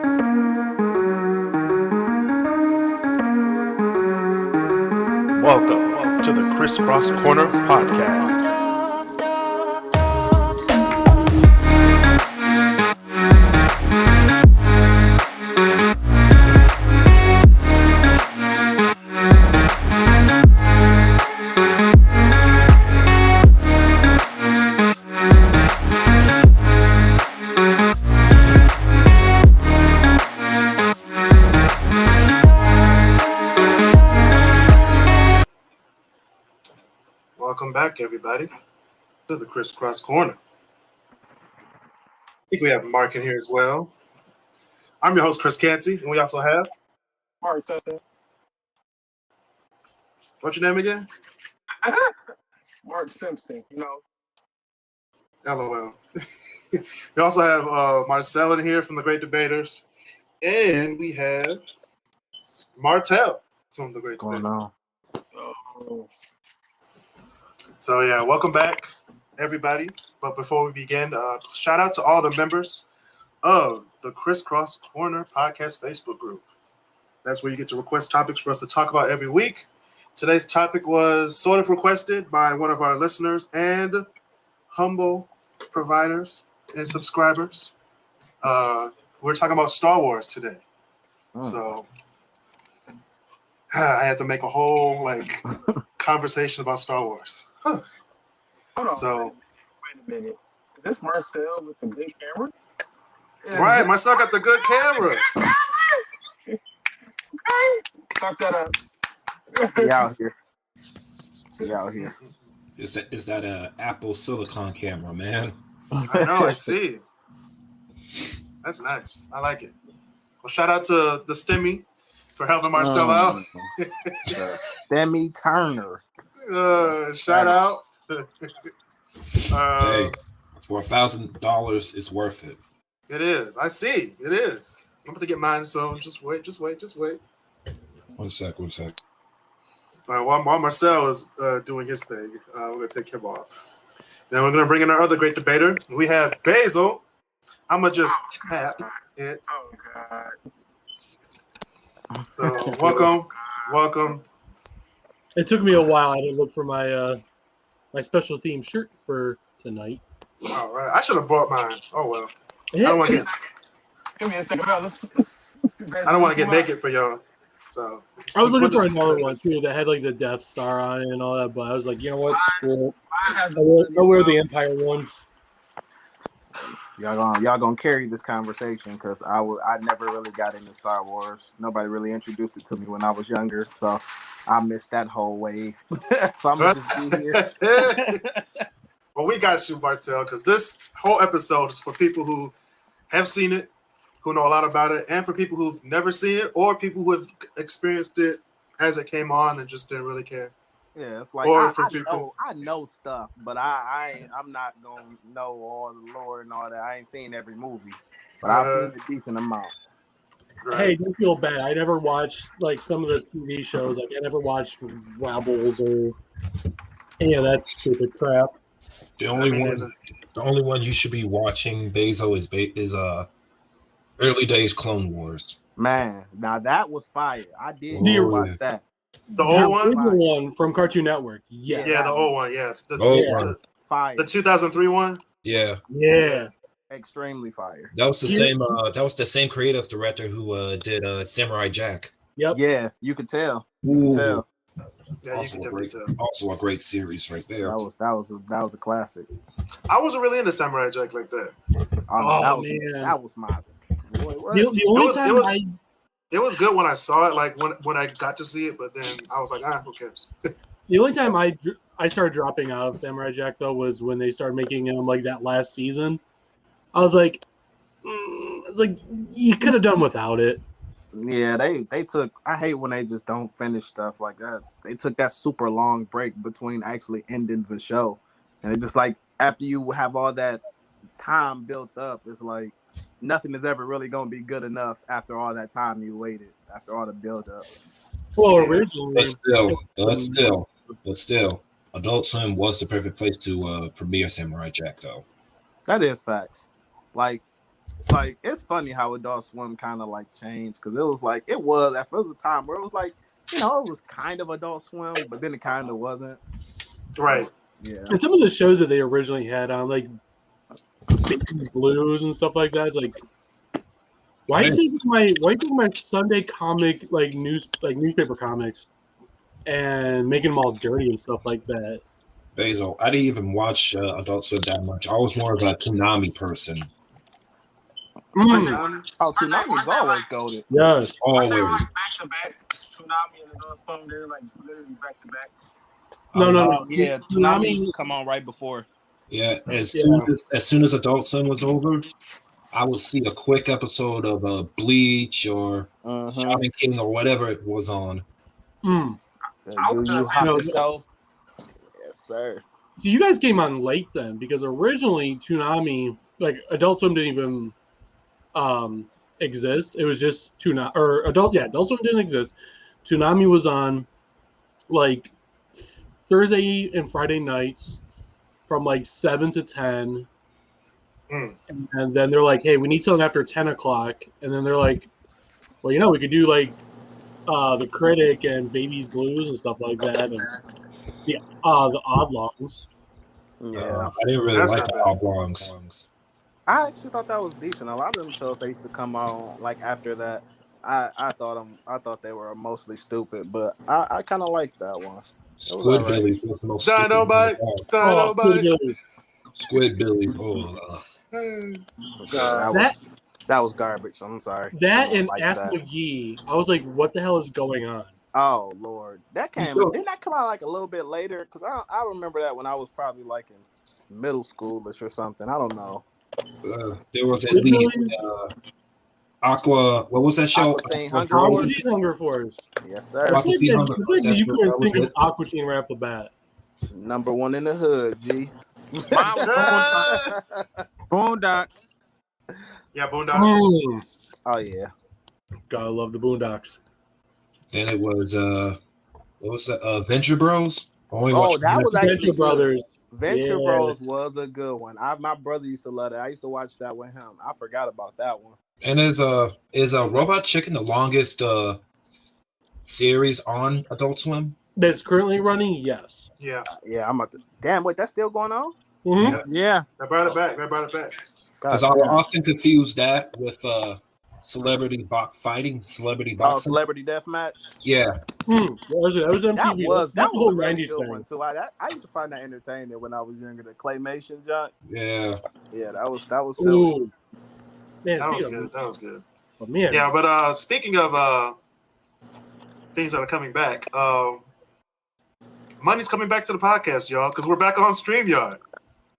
Welcome to the KrisCross Corner podcast. Welcome back, everybody, to the KrisCross Corner. I think we have Mark in here as well. I'm your host, Chris Canty, and we also have Mark Tucker. What's your name again? Mark Simpson, you know. LOL. We also have Marcel in here from the Great Debaters, and we have Martel from the Great Debaters. Oh. So yeah, welcome back, everybody. But before we begin, shout out to all the members of the KrisCross Corner podcast Facebook group. That's where you get to request topics for us to talk about every week. Today's topic was sort of requested by one of our listeners and humble providers and subscribers. We're talking about Star Wars today. So I had to make a whole conversation about Star Wars. Hold on. So wait a minute. Is this Marcel with the good camera? right, Marcel got the good camera. Fuck that up. We out here. We out here. Is that a Apple Silicon camera, man? I know, I see. That's nice. I like it. Well, shout out to the Stemmy for helping Marcel out. Demi Turner. Shout out. Hey, for $1,000, it's worth it. It is. I see. It is. I'm going to get mine, so just wait. One sec. All right, while Marcel is doing his thing, we're going to take him off. Then we're going to bring in our other great debater. We have Basil. I'm going to just tap it. Oh, God. So welcome. It took me a while. I didn't look for my my special theme shirt for tonight. All right. I should have brought mine. Oh, well. Yeah. I don't want to get... Give me a second, fellas. I don't want to get naked for y'all. So I was looking for another one too that had the Death Star on it and all that, but I was like, you know what? Screw it. I'll wear the Empire one. Y'all gonna carry this conversation because I never really got into Star Wars. Nobody really introduced it to me when I was younger, so I missed that whole wave. So I'm gonna just be here. Well, we got you, Martel, because this whole episode is for people who have seen it, who know a lot about it, and for people who've never seen it or people who have experienced it as it came on and just didn't really care. Yeah, it's like I know stuff, but I'm not gonna know all the lore and all that. I ain't seen every movie, but I've seen a decent amount. Right. Hey, don't feel bad. I never watched some of the TV shows. I never watched Rebels or any of that stupid crap. The only one you should be watching, Basil, is early days Clone Wars. Man, now that was fire. I did watch that. The old one? The one from Cartoon Network. Yeah. Yeah, the old one, yeah. Fire. The 2003 one? Yeah. Extremely fire. That was the same that was the same creative director who did Samurai Jack. Yep. Yeah, you could tell. Yeah, Also a great series right there. That was a classic. I wasn't really into Samurai Jack like that. That was my boy. The only time It was good when I saw it, when I got to see it, but then I was like, who cares? The only time I started dropping out of Samurai Jack though was when they started making him that last season. I was like, it's like you could have done without it. Yeah, they took. I hate when they just don't finish stuff like that. They took that super long break between actually ending the show, and it's just after you have all that time built up, it's like nothing is ever really going to be good enough after all that time you waited, after all the build up. Well, originally, but still, Adult Swim was the perfect place to premiere Samurai Jack, though. That is facts. like it's funny how Adult Swim kind of like changed because it was at first a time where it was like it was kind of Adult Swim, but then it kind of wasn't. Right. Yeah. And some of the shows that they originally had on, like Baby Blues and stuff like that, it's like, why are you taking my Sunday comic newspaper comics and making them all dirty and stuff like that? Basil, I didn't even watch Adult Swim that much. I was more of a Toonami person. Oh, Toonami's always goated. Yes. Aren't they Always. like back to back? Tsunami and Adult Swim, they're like literally back to back. No. Yeah, Toonami used to come on right before. Yeah, as Yeah. soon as Adult Swim was over, I would see a quick episode of Bleach or Shaman King or whatever it was on. Mm. Yu Yu Hakusho. Yes, sir. So you guys came on late then, because originally Toonami, like Adult Swim didn't even exist. It was just Adult Swim didn't exist. Toonami was on like Thursday and Friday nights from like 7 to 10. And then they're like, hey, we need something after 10 o'clock. And then they're like, well, we could do like The Critic and Baby Blues and stuff like that. And the Oddlongs. Yeah. I didn't really That's like not the bad. Oblongs. I actually thought that was decent. A lot of them shows they used to come on like after that. I thought they were mostly stupid, but I kind of liked that one. Squidbillies was the most Dynamite. stupid. Dynamite. Squidbillies. That was garbage. I'm sorry. That and Like Ask that. McGee. I was like, what the hell is going on? Oh Lord, didn't that come out like a little bit later? Because I remember that when I was probably like in middle schoolish or something. I don't know. There was at least Aqua. What was that show? Aqua Teen Hunger Force. Aqua Teen Hunger Force. Yes, sir. I think Teen that- Hunger I Force, think you that's couldn't what- that think of was Aqua Teen right off the bat. Number one in the hood, G. Boondocks. Yeah, Boondocks. Oh yeah. Gotta love the Boondocks. Then it was what was that? Venture Bros. That was actually Venture good. Brothers. Venture Yeah. Bros was a good one. My brother used to love that. I used to watch that with him. I forgot about that one. And is Robot Chicken the longest series on Adult Swim? That's currently running, yes. Yeah. Yeah, I'm about to. Damn, wait, that's still going on? Mm-hmm. Yeah. They brought it back. Because I would often confuse that with celebrity boxing. Celebrity Deathmatch. Yeah. That was MTV. That the whole was a really 90s good thing. one too. I used to find that entertaining when I was younger. The claymation junk. Yeah. Yeah, that was silly. Ooh. Man, That was speaking of- good. That was good. oh, man. Yeah, but speaking of things that are coming back, money's coming back to the podcast, y'all, because we're back on StreamYard.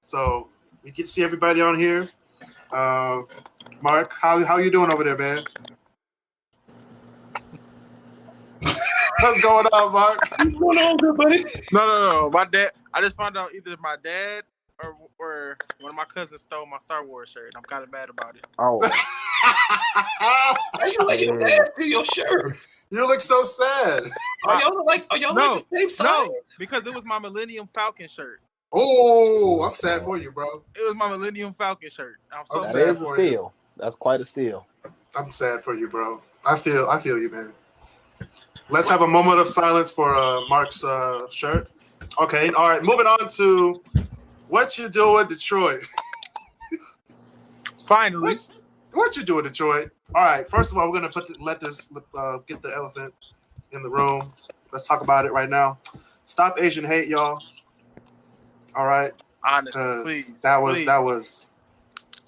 So we get to see everybody on here. Mark, how you doing over there, man? What's going on, Mark? What's going on, everybody? No. My dad. I just found out either my dad or one of my cousins stole my Star Wars shirt. I'm kind of mad about it. Oh, Are you like your dad to your shirt? You look so sad. Are y'all like the same size? No, because it was my Millennium Falcon shirt. Oh, I'm sad for you, bro. It was my Millennium Falcon shirt. I'm so I'm that sad is a for you. steal. That's quite a steal. I'm sad for you, bro. I feel you, man. Let's have a moment of silence for Mark's shirt. Okay, all right. Moving on to what you doing, Detroit. Finally. What you doing, Detroit? All right. First of all, we're gonna get the elephant in the room. Let's talk about it right now. Stop Asian hate, y'all. All right. Honestly, Because please. that please. was.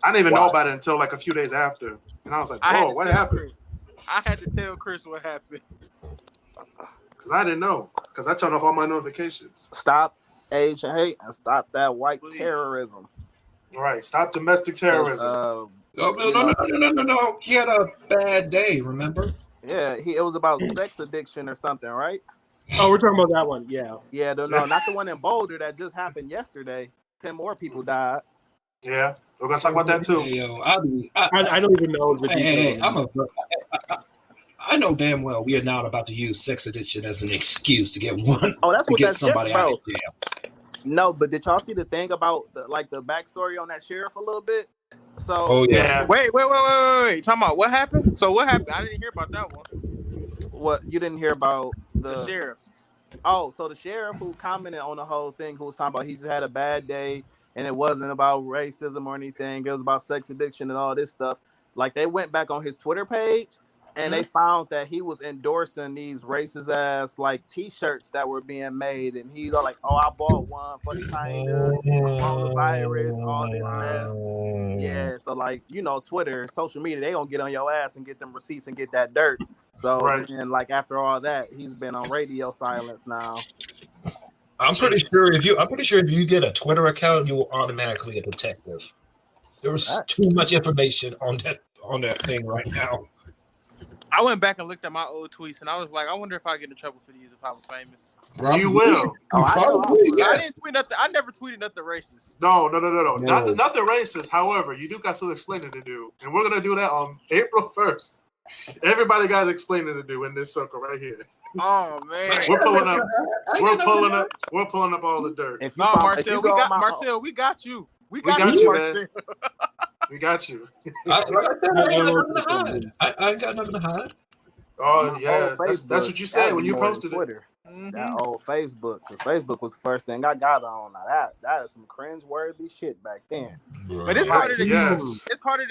I didn't even know about it until like a few days after, and I was like, I had "Whoa, to what tell happened?" Chris. I had to tell Chris what happened. Because I didn't know. Because I turned off all my notifications. Stop Asian hate and stop that white Please. terrorism. All right. Stop domestic terrorism. No. He had a bad day, remember? Yeah, it was about sex addiction or something, right? Oh, we're talking about that one. Yeah. Yeah, no, not the one in Boulder that just happened yesterday. 10 more people died. Yeah, we're gonna talk about that too. Hey, yo, I don't even know the hey, details. I know damn well we are not about to use sex addiction as an excuse to get one. Oh, that's to what get that somebody sheriff, out bro. of jail. No, but did y'all see the thing about the backstory on that sheriff a little bit? So Oh yeah. Wait. Talking about what happened? So what happened? I didn't hear about that one. what you didn't hear about The sheriff. Oh, so the sheriff who commented on the whole thing, who was talking about he just had a bad day and it wasn't about racism or anything. It was about sex addiction and all this stuff. Like they went back on his Twitter page and they found that he was endorsing these racist ass like t-shirts that were being made. And he's all like, oh, I bought one for China, coronavirus, all this mess. Yeah, so like, Twitter, social media, they gonna get on your ass and get them receipts and get that dirt. So then, like after all that, he's been on radio silence now. I'm pretty sure if you get a Twitter account, you will automatically a detective. There's too much information on that thing right now. I went back and looked at my old tweets, and I was like, I wonder if I get in trouble for these if I was famous. You will. I didn't tweet nothing. I never tweeted nothing racist. No. Nothing racist. However, you do got some explaining to do, and we're gonna do that on April 1st. Everybody got explaining to do in this circle right here. Oh man, we're pulling up all the dirt. Marcel, we got you. We got you, man. We got you. I ain't got nothing to hide. Oh yeah, that's what you said when you posted Twitter. That old Facebook, because Facebook was the first thing I got on. Now that is some cringe-worthy shit back then. But it's harder to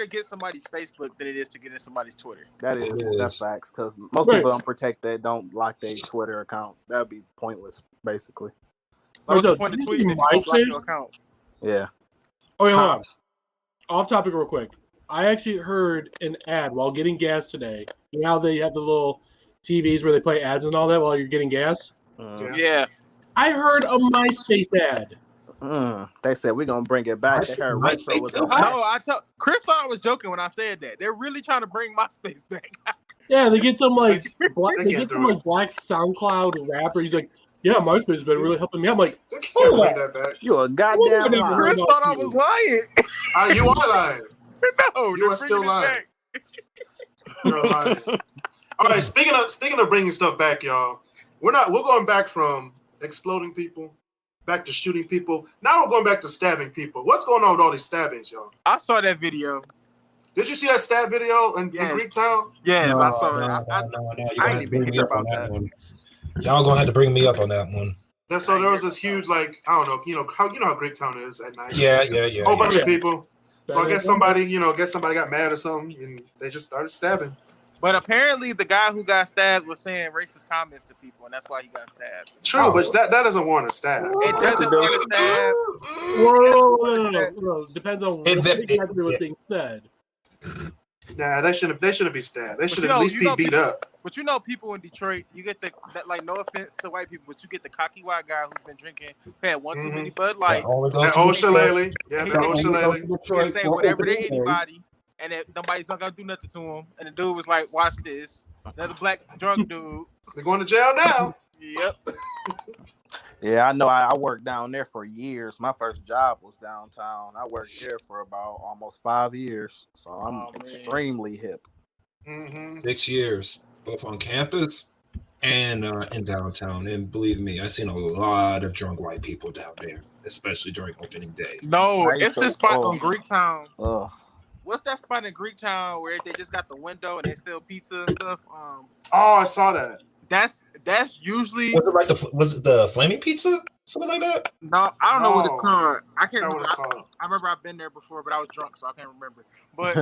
get somebody's Facebook than it is to get in somebody's Twitter. That's facts, because most people don't protect that, don't lock their Twitter account. That'd be pointless, basically. What's the point of tweeting if you don't lock your account? Yeah. Oh, yeah, hold on. Off topic real quick. I actually heard an ad while getting gas today. You know how they have the little TVs where they play ads and all that while you're getting gas? Yeah. I heard a MySpace ad. They said we're going to bring it back. They heard retro was Chris thought I was joking when I said that. They're really trying to bring MySpace back. Yeah, they get some black SoundCloud rapper. He's like, yeah, MySpace has been really helping me. I'm like, you a goddamn liar. Chris thought I was lying. You are lying. No, you are still lying. You're lying. All right, speaking of bringing stuff back, y'all, we're going back from exploding people back to shooting people. Now we're going back to stabbing people. What's going on with all these stabbings, y'all? I saw that video. Did you see that stab video in Greektown? Yes, I saw it. I didn't even hear about that one. Y'all gonna have to bring me up on that one. So there was this huge, like, I don't know, you know how Greektown is at night. Yeah. A whole bunch of people. So I guess somebody got mad or something, and they just started stabbing. But apparently, the guy who got stabbed was saying racist comments to people, and that's why he got stabbed. True, but that doesn't warrant a stab. It doesn't warrant a stab. No. Depends on exactly what's being said. Nah, they shouldn't be stabbed. They should at least be beat up. But people in Detroit, you get that, like, no offense to white people, but you get the cocky white guy who's been drinking, who had one too many Bud Lights. That old shillelagh. Yeah, that old shillelagh. He say whatever to anybody, and if nobody's not gonna do nothing to him. And the dude was like, "Watch this." Another black drunk dude. They're going to jail now. Yep. Yeah, I know. I worked down there for years. My first job was downtown. I worked there for about almost 5 years, so I'm extremely hip. 6 years, both on campus and in downtown. And believe me, I've seen a lot of drunk white people down there, especially during opening day. No, it's this spot on Greektown. What's that spot in Greektown where they just got the window and they sell pizza and stuff? I saw that. That's usually. Was it the Flaming Pizza? Something like that? No, I don't know what it's called. I can't remember. I remember I've been there before, but I was drunk, so I can't remember. But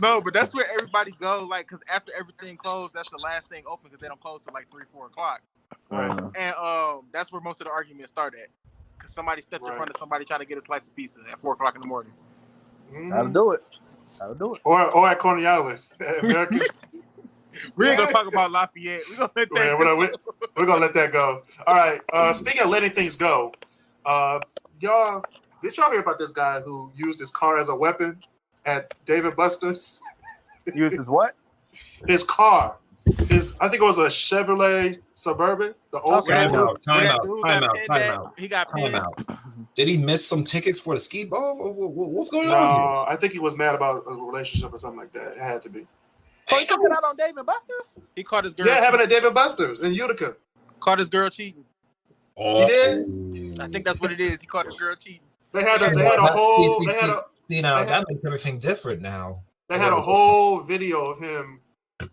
no, but that's where everybody goes. Like, because after everything closed, that's the last thing open because they don't close till like 3-4 o'clock. And that's where most of the arguments start at. Because somebody stepped in front of somebody trying to get a slice of pizza at 4 o'clock in the morning. I'll do it. Or at Coney Island, American. We ain't gonna talk about Lafayette. We're gonna let that go. We're gonna let that go. All right. Speaking of letting things go, y'all, did y'all hear about this guy who used his car as a weapon at Dave & Buster's? Used his what? His car. I think it was a Chevrolet Suburban. The old Time out. He got pinned. Did he miss some tickets for the ski ball? What's going on here? I think he was mad about a relationship or something like that. It had to be. So he took it out on Dave & Buster's? He caught his girl. Yeah, it happened at Dave & Buster's in Utica. Caught his girl cheating. Oh, He did? I think that's what it is. He caught a girl cheating. They had a whole See now that makes everything different now. They had a whole video of him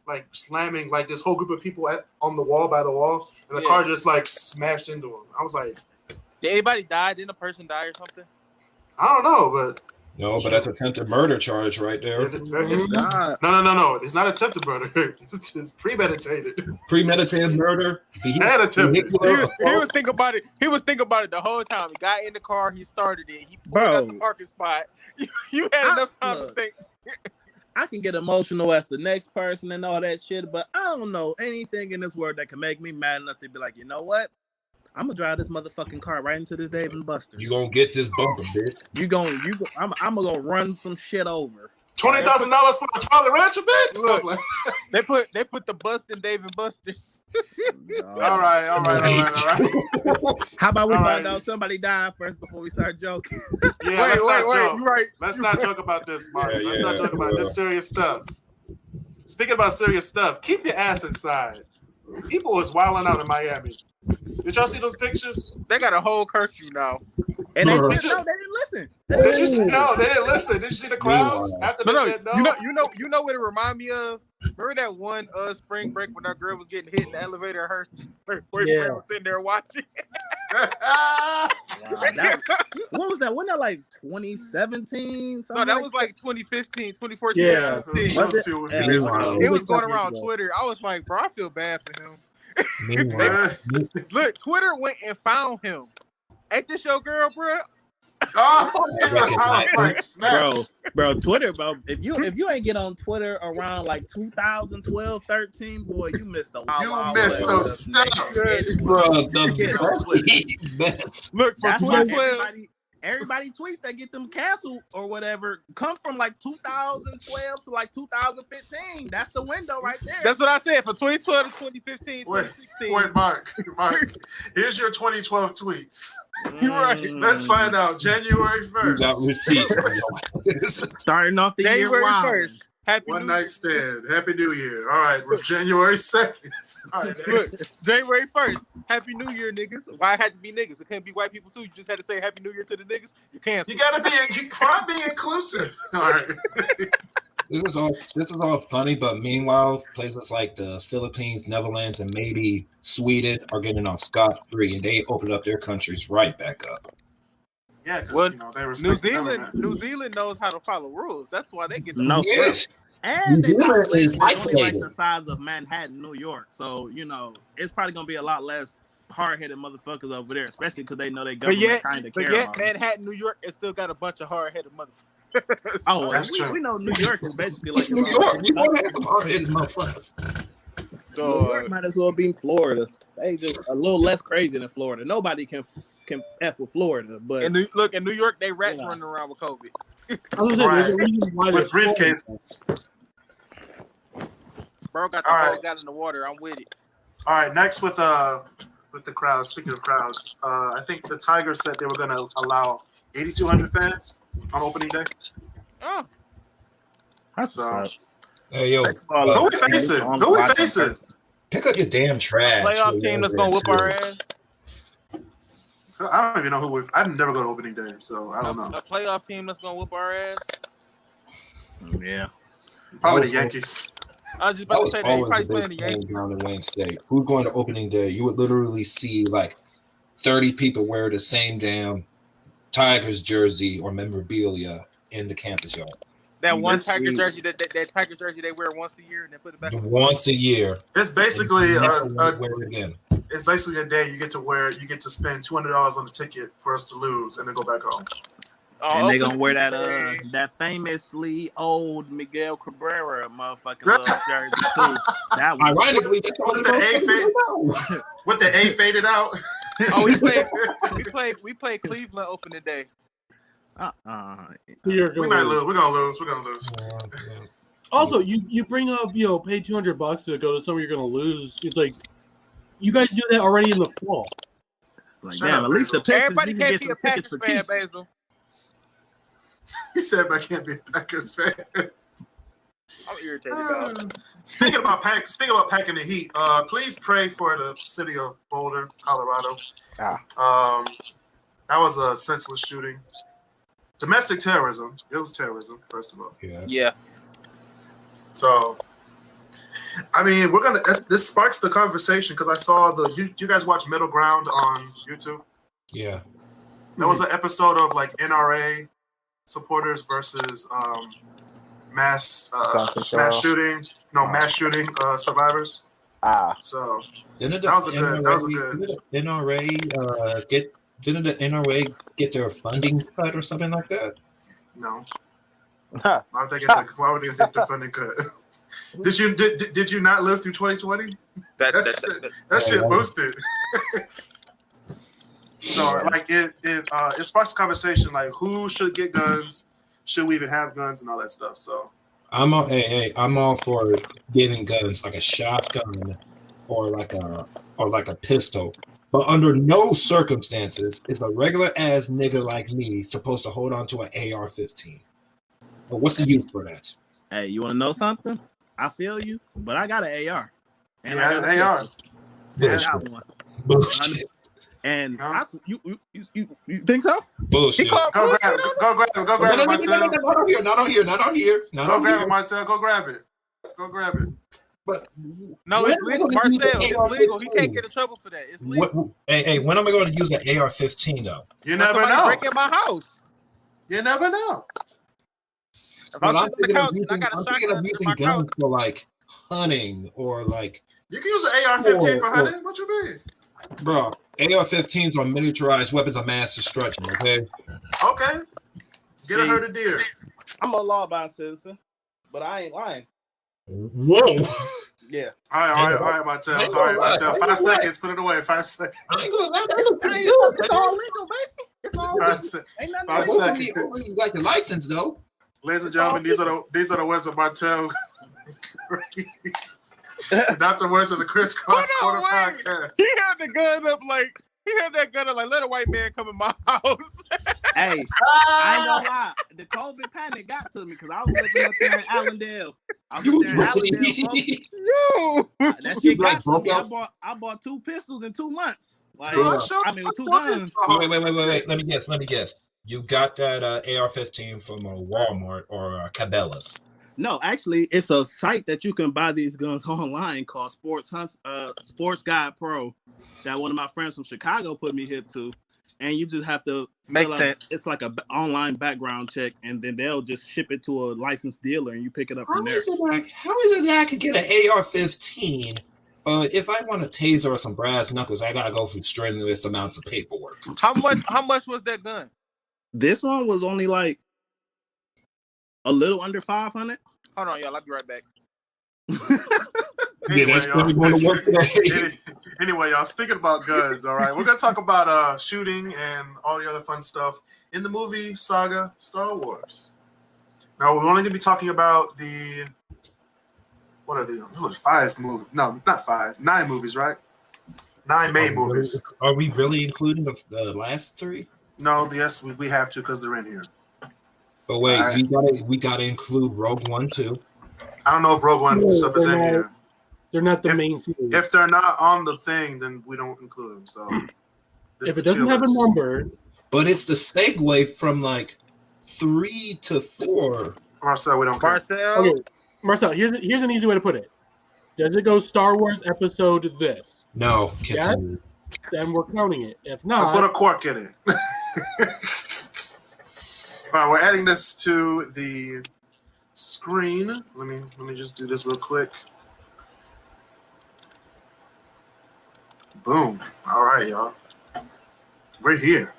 like slamming like this whole group of people on the wall by the wall, and the car just like smashed into him. I was like, did anybody die? Didn't a person die or something? I don't know, but no, but that's attempted murder charge right there. It's not. No. It's not attempted murder. It's premeditated. Premeditated murder. And attempted. He was thinking about it. He was thinking about it the whole time. He got in the car. He started it. He pulled out the parking spot. You had enough time to think. I can get emotional as the next person and all that shit, but I don't know anything in this world that can make me mad enough to be like, you know what? I'm gonna drive this motherfucking car right into this Dave and Buster's. You gonna get this bumper, bitch. I'm gonna go run some shit over. $20,000 for a Charlie Rancher, bitch. Look, they put the bust in Dave and Buster's. All right. How about we find out somebody died first before we start joking? Yeah, let's not joke. You're right. Let's not joke about this, Mark. Let's not joke about this serious stuff. Speaking about serious stuff, keep your ass inside. People was wilding out in Miami. Did y'all see those pictures? They got a whole curfew now. And they didn't listen. They didn't listen. Did you see the crowds after they said no? You know what it remind me of? Remember that one spring break when that girl was getting hit in the elevator and her boyfriend was sitting there watching? Wow, what was that? Wasn't that like 2017? No, that was like 2015, 2014. Yeah. It was going around Twitter. I was like, bro, I feel bad for him. Look, Twitter went and found him. Ain't this your girl, bro? Bro, Twitter, bro. If you ain't get on Twitter around like 2012, 13, boy, you missed the wild. You missed some stuff, bro. Look, for 2012. Everybody tweets that get them canceled or whatever come from like 2012 to like 2015. That's the window right there. That's what I said for 2012 to 2015, 2016. Wait, Mark. Here's your 2012 tweets. You're right. Let's find out. January 1st. You got receipts. Starting off the January year 1st. Happy One New night stand. Happy New Year. All right, we're January 2nd. All right, Look, January 1st. Happy New Year, niggas. Why it had to be niggas? It couldn't be white people too. You just had to say Happy New Year to the niggas. You can't. You gotta be inclusive. All right. This is all funny, but meanwhile, places like the Philippines, Netherlands, and maybe Sweden are getting off scot-free, and they open up their countries right back up. Yeah, well, they New Zealand knows how to follow rules. That's why they get the yes. And they population is only like the size of Manhattan, New York. So it's probably gonna be a lot less hard-headed motherfuckers over there, especially because they know they government kind of care. But yet, Manhattan, New York, it still got a bunch of hard-headed motherfuckers. Oh, that's true. We know New York is basically like New York. You want to have some hard-headed motherfuckers. New York might as well be Florida. They just a little less crazy than Florida. Nobody can F with Florida, but in New York, they rats running around with COVID. I was saying, there's a reason why with briefcases. Bro got the whole gun in the water. I'm with it. All right, next with the crowd. Speaking of crowds, I think the Tigers said they were going to allow 8,200 fans on opening day. Oh, that's hey yo, who we facing? Pick up your damn trash. Playoff team that's gonna whoop our ass. I don't even know who I never go to opening day, so I don't know. A playoff team that's gonna whoop our ass. Yeah, probably the Yankees. I was just about to say that. He's probably playing the Yankees. Down in Wayne State. Who's going to opening day? You would literally see like 30 people wear the same damn Tigers jersey or memorabilia in the campus yard. That one Tiger jersey, that Tiger jersey they wear once a year and then put it back. Once a year. It's basically wear it again. It's basically a day you get to spend $200 on the ticket for us to lose and then go back home. And they gonna wear that famously old Miguel Cabrera motherfucking little jersey too. That was ironically with the A faded out. Oh, we played Cleveland opening day. We might lose. We're gonna lose. Also, you bring up pay $200 to go to somewhere you're gonna lose. It's like you guys do that already in the fall. Like damn, at least the Pistons everybody can't be a Packers fan, Basil. He said I can't be a Packers fan. I'm irritated, dog. Speaking about packing the heat, please pray for the city of Boulder, Colorado. That was a senseless shooting. Domestic terrorism. It was terrorism, first of all. Yeah. So, I mean, this sparks the conversation because I saw you guys watch Middle Ground on YouTube? Yeah. That was an episode of like NRA supporters versus mass shooting survivors. So Didn't that was a good. Didn't the NRA get their funding cut or something like that? No. Why would they get the funding cut? Did you not live through 2020? That shit boosted. So like it sparks a conversation like who should get guns, should we even have guns and all that stuff. So I'm all for getting guns like a shotgun or like a pistol. But under no circumstances is a regular ass nigga like me supposed to hold on to an AR-15. But what's the use for that? Hey, you want to know something? I feel you, but I got an AR. And I got an AR. Bullshit. I got one. Bullshit. And you think so? Bullshit. Go grab it, Martel. Not on here. Go grab it, Martel. Go grab it. But no, it's legal, Marcel. It's legal. He can't get in trouble for that. It's legal. Hey, when am I going to use the AR-15 though? You never know. Break in my house. You never know. If I'm sitting on the couch and I got a shotgun in my couch for like hunting or like. You can use an AR-15 for hunting. What you mean, bro? AR-15s are miniaturized weapons of mass destruction. Okay. Get a herd of deer. I'm a law-abiding citizen, but I ain't lying. Whoa. Yeah. All right, Martel. 5 seconds. Put it away. 5 seconds. It's all legal, baby. It's all legal. Ain't nothing. 5 seconds. You got your license though. Ladies and gentlemen, these are the words of Martel. Not the words of the KrisCross Corner podcast. He had the gun up like let a white man come in my house. Hey, I ain't gonna lie. The COVID panic got to me because I was living up there in Allendale. That shit got to me. I bought 2 pistols in 2 months. Like, 2 guns. Wait. Let me guess. You got that AR-15 from a Walmart or Cabela's? No, actually, it's a site that you can buy these guns online called Sports Guide Pro that one of my friends from Chicago put me hip to. And you just have to make sense. It's like an online background check, and then they'll just ship it to a licensed dealer, and you pick it up from there. How is it that I could get an AR-15? But if I want a taser or some brass knuckles, I gotta go through strenuous amounts of paperwork. How much was that gun? This one was only like a little under 500. Hold on, y'all. I'll be right back. Anyway, y'all, speaking about guns, all right, we're going to talk about shooting and all the other fun stuff in the movie saga Star Wars. Now, we're only going to be talking about what are they? 5 movies. No, not 5. 9 movies, right? 9 main movies. Are we really including the last 3? No, yes, we have to because they're in here. But wait, right. we gotta include Rogue One too. I don't know if Rogue One stuff is in here. They're not the main series. If they're not on the thing, then we don't include them. So if it doesn't have a number, but it's the segue from like 3 to 4. Marcel, we don't care. Okay, Marcel, here's an easy way to put it. Does it go Star Wars episode this? No. Yes? Then we're counting it. If not, so put a cork in it. All right, we're adding this to the screen. Let me just do this real quick. Boom. All right, y'all. We're here.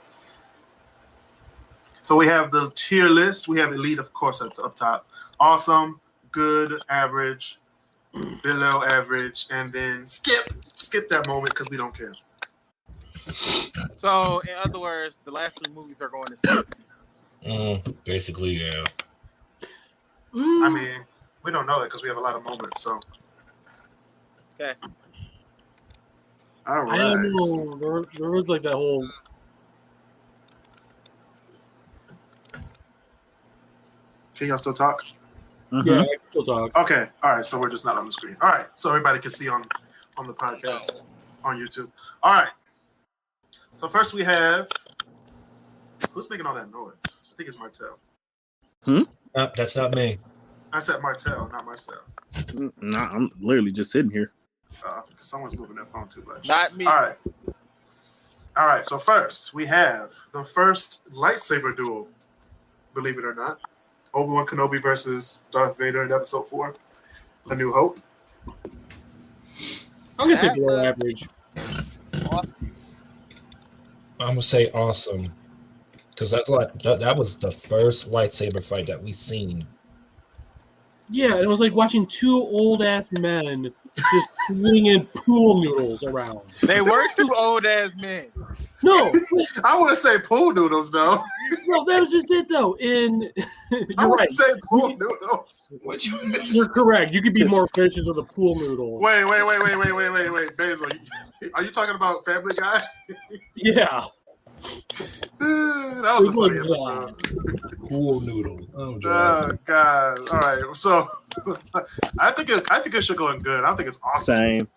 So we have the tier list. We have elite, of course, up top. Awesome, good, average, below average, and then skip that moment because we don't care. So, in other words, the last 2 movies are going to skip. Basically, yeah. I mean, we don't know that because we have a lot of moments. So, okay. All right. I don't know. There was like that whole. Can y'all still talk? Yeah, I can still talk. Okay. All right. So we're just not on the screen. All right. So everybody can see on the podcast on YouTube. All right. So first we have who's making all that noise? I think it's Martell. That's not me. I said Martell, not Marcel. Nah, I'm literally just sitting here. Someone's moving their phone too much. Not me. All right. So first we have the first lightsaber duel. Believe it or not, Obi-Wan Kenobi versus Darth Vader in Episode 4, A New Hope. I'm gonna say below average. I'm gonna say awesome, because that was the first lightsaber fight that we've seen. Yeah, it was like watching two old ass men just swinging pool noodles around. They were two old ass men. No, I want to say pool noodles though. no, that was just it though. You're I want right. to say pool noodles. You're correct. You could be more vicious with a pool noodle. Wait, Basil, are you talking about Family Guy? Yeah. That was a funny episode. Cool noodle. Oh God! All right, so I think it should go in good. I think it's awesome. Same.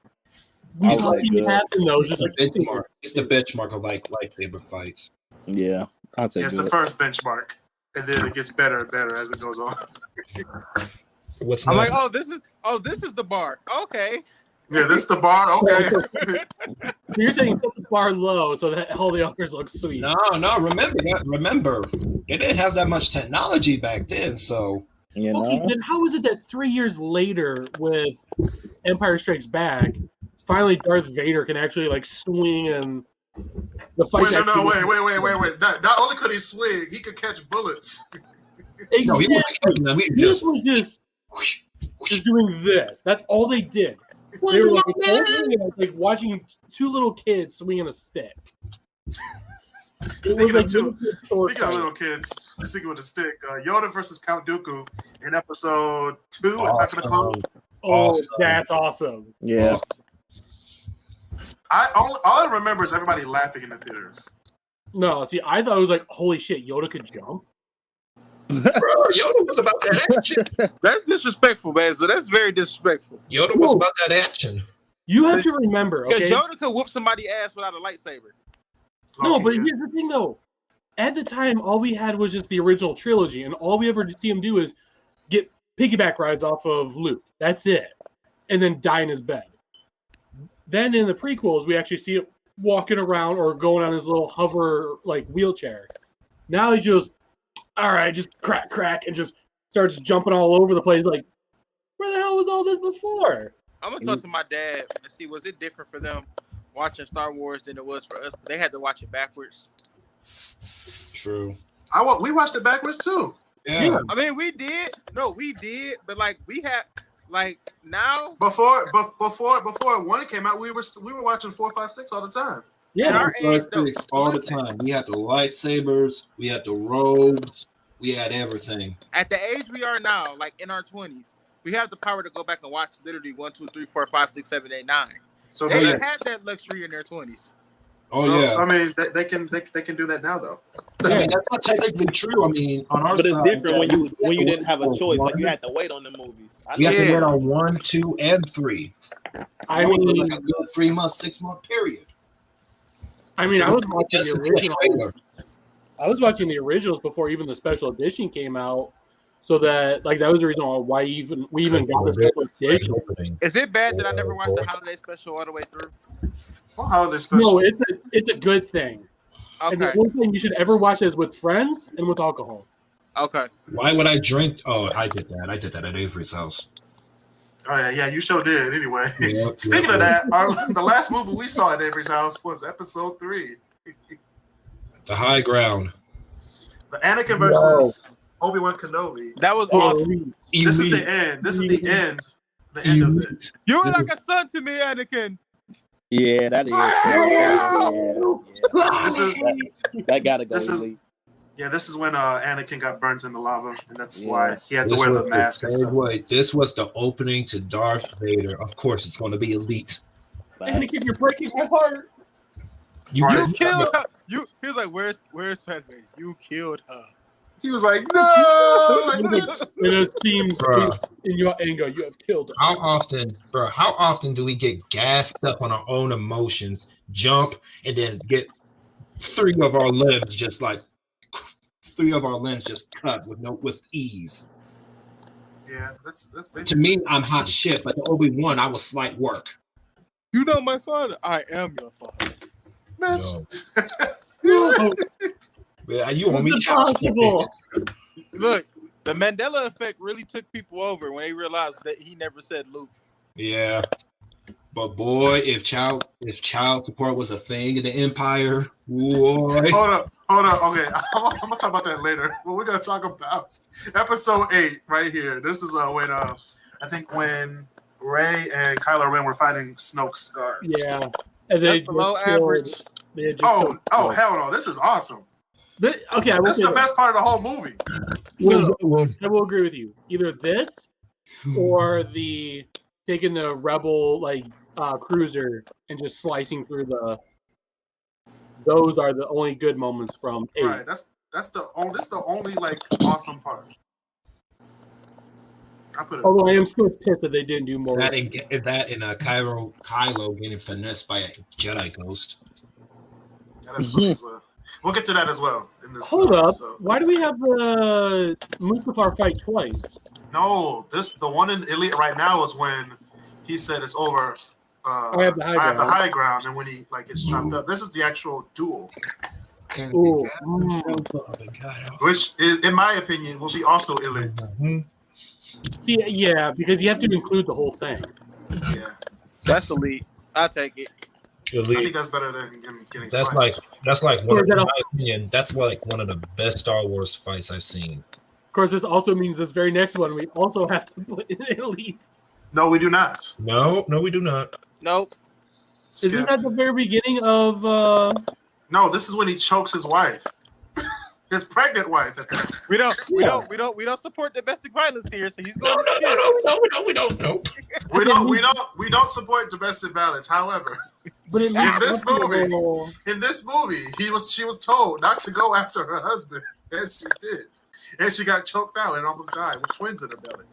We talking happen though. Just like benchmark. It's the benchmark of lightsaber fights. Yeah, I'd say It's good. the first benchmark, and then it gets better and better as it goes on. What's I'm next? like, this is the bar. Okay. Yeah, this the bar. Okay. you're saying set the bar low so that all the others look sweet. No. Remember, they didn't have that much technology back then. So You know? Okay, then how is it that 3 years later with Empire Strikes Back, finally Darth Vader can actually like swing and the fight? Wait. Not only could he swing, he could catch bullets. Exactly. No, This was just doing this. That's all they did. They were like watching two little kids swinging a stick. Speaking of little kids, speaking with a stick, Yoda versus Count Dooku in Episode 2, Attack of the Clones. Oh, that's awesome. Yeah. All I remember is everybody laughing in the theaters. No, see, I thought it was like, holy shit, Yoda could jump. Bro, Yoda was about that action. That's disrespectful, man. So that's very disrespectful. Yoda was about that action. You have to remember, Because okay? Yoda could whoop somebody's ass without a lightsaber. No, Okay, but yeah. here's the thing, though. At the time, all we had was just the original trilogy, and all we ever see him do is get piggyback rides off of Luke. That's it. And then die in his bed. Then in the prequels, we actually see him walking around or going on his little hover like wheelchair. Now he just, all right, just crack, and just starts jumping all over the place. Like, where the hell was all this before? I'm gonna talk to my dad and see was it different for them watching Star Wars than it was for us. They had to watch it backwards. True. We watched it backwards too. Yeah. I mean, we did. No, we did. But like, we had like now. Before one came out, we were watching 4, 5, 6 all the time. Yeah, our age, All the time. We had the lightsabers. We had the robes. We had everything. At the age we are now, like in our 20s, we have the power to go back and watch literally 1, 2, 3, 4, 5, 6, 7, 8, 9. So They they, didn't have that luxury in their 20s. I mean, they can do that now though. I mean, that's not technically true. I mean, on our But it's side, different when you didn't have a choice. Like you one. had to wait on the movies. We had to Yeah. wait on 1, 2, and 3. I That was mean, like a good 3 month, 6 month period. I was watching Just the to see a original. trailer. I was watching the originals before even the special edition came out, so that like that was the reason why we even got the special edition. Is it bad that I never watched the holiday special all the way through? Well, holiday special. No, it's a good thing. And the Okay. only thing you should ever watch is with friends and with alcohol. Okay. Why would I drink? Oh, I did that. I did that at Avery's house. Oh yeah, you sure did. Anyway, Yep, speaking of yep. that, the last movie we saw at Avery's house was Episode 3, The high ground. the Anakin versus Obi-Wan Kenobi. That was awesome. This is the Elite. end. This is the end. The end of it. Elite. You were like a son to me, Anakin. Yeah, that is. This is That gotta go. This is- elite. yeah. This is when Anakin got burnt in the lava, and that's Yeah. why he had to This wear was the mask and stuff. This was the opening to Darth Vader. Of course, it's going to be elite. Anakin, you're breaking my heart. You Right. You did- killed her. He was like, where's Padme? You killed her. He was like, no. Like, It seems Bruh. in your anger you have killed her. How often do we get gassed up on our own emotions, jump, and then get three of our limbs just cut with ease? yeah, that's To basically. me, I'm hot shit, but to Obi-Wan, I was slight work. You know my father. I am your father. Man, No, Yeah, you want me it's impossible. Look, the Mandela effect really took people over when they realized that he never said Luke. Yeah. But boy, if child support was a thing in the Empire, boy. Hold up. Okay, I'm gonna talk about that later. But we're gonna talk about episode 8 right here. This is when I think when Rey and Kylo Ren were fighting Snoke's guards. Yeah, and they That's below just killed- average. They had just Oh killed- hell no! This is awesome. Okay, I will This is say the that. best part of the whole movie. I will agree with you. Either this or the taking the rebel cruiser and just slicing through the. Those are the only good moments from 8. Right. That's the only like awesome part. I put it. Although I am still pissed that they didn't do more. That and Kylo getting finessed by a Jedi ghost. Yeah, that's funny as well. We'll get to that as well in this. Hold up! episode. Why do we have the Mustafar fight twice? No, the one in Elite right now is when he said it's over. I have the high ground. And when he gets chopped up, this is the actual duel, Ooh. which in my opinion will be also Elite. See, yeah, because you have to include the whole thing. Yeah, That's elite. I'll take it. I think that's better than him getting That's sliced. in my opinion, that's like one of the best Star Wars fights I've seen. Of course, this also means this very next one we also have to put in Elite. No, we do not. No, we do not. Nope. Is this at the very beginning of? No, this is when he chokes his wife, his pregnant wife. At that. We don't support domestic violence here. So he's going. We don't. Nope. We don't support domestic violence. However, But it leads this up to movie- the whole- in this movie, she was told not to go after her husband, and she did, and she got choked out and almost died with twins in her belly.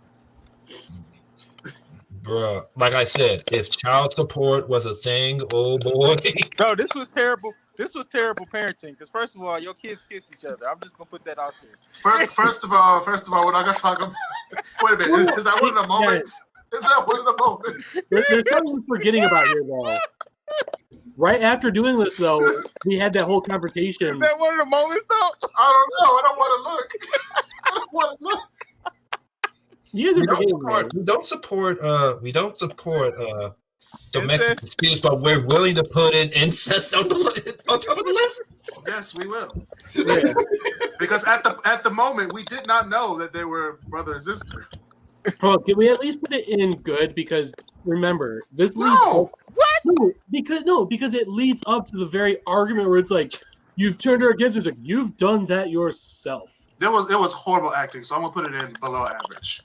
Bruh, like I said, if child support was a thing, oh boy. No, this was terrible. This was terrible parenting. Because first of all, your kids kiss each other. I'm just gonna put that out there. First of all, what I got to talk about. Wait a minute, is that one of the moments? Is that one of the moments? There's something we're forgetting about here, though. Right after doing this, though, we had that whole Is confrontation. that one of the moments though? I don't know. I don't want to look. I don't want to look. You guys are forgetting. We don't support domestic disputes, but we're willing to put in incest on top of the list. Yes, we will. Yeah. Because at the moment, we did not know that they were brother and sister. Well, can we at least put it in good? Because remember, this leads No. up, because it leads up to the very argument where it's like you've turned her against her. It's like you've done that yourself. It was horrible acting, so I'm gonna put it in below average.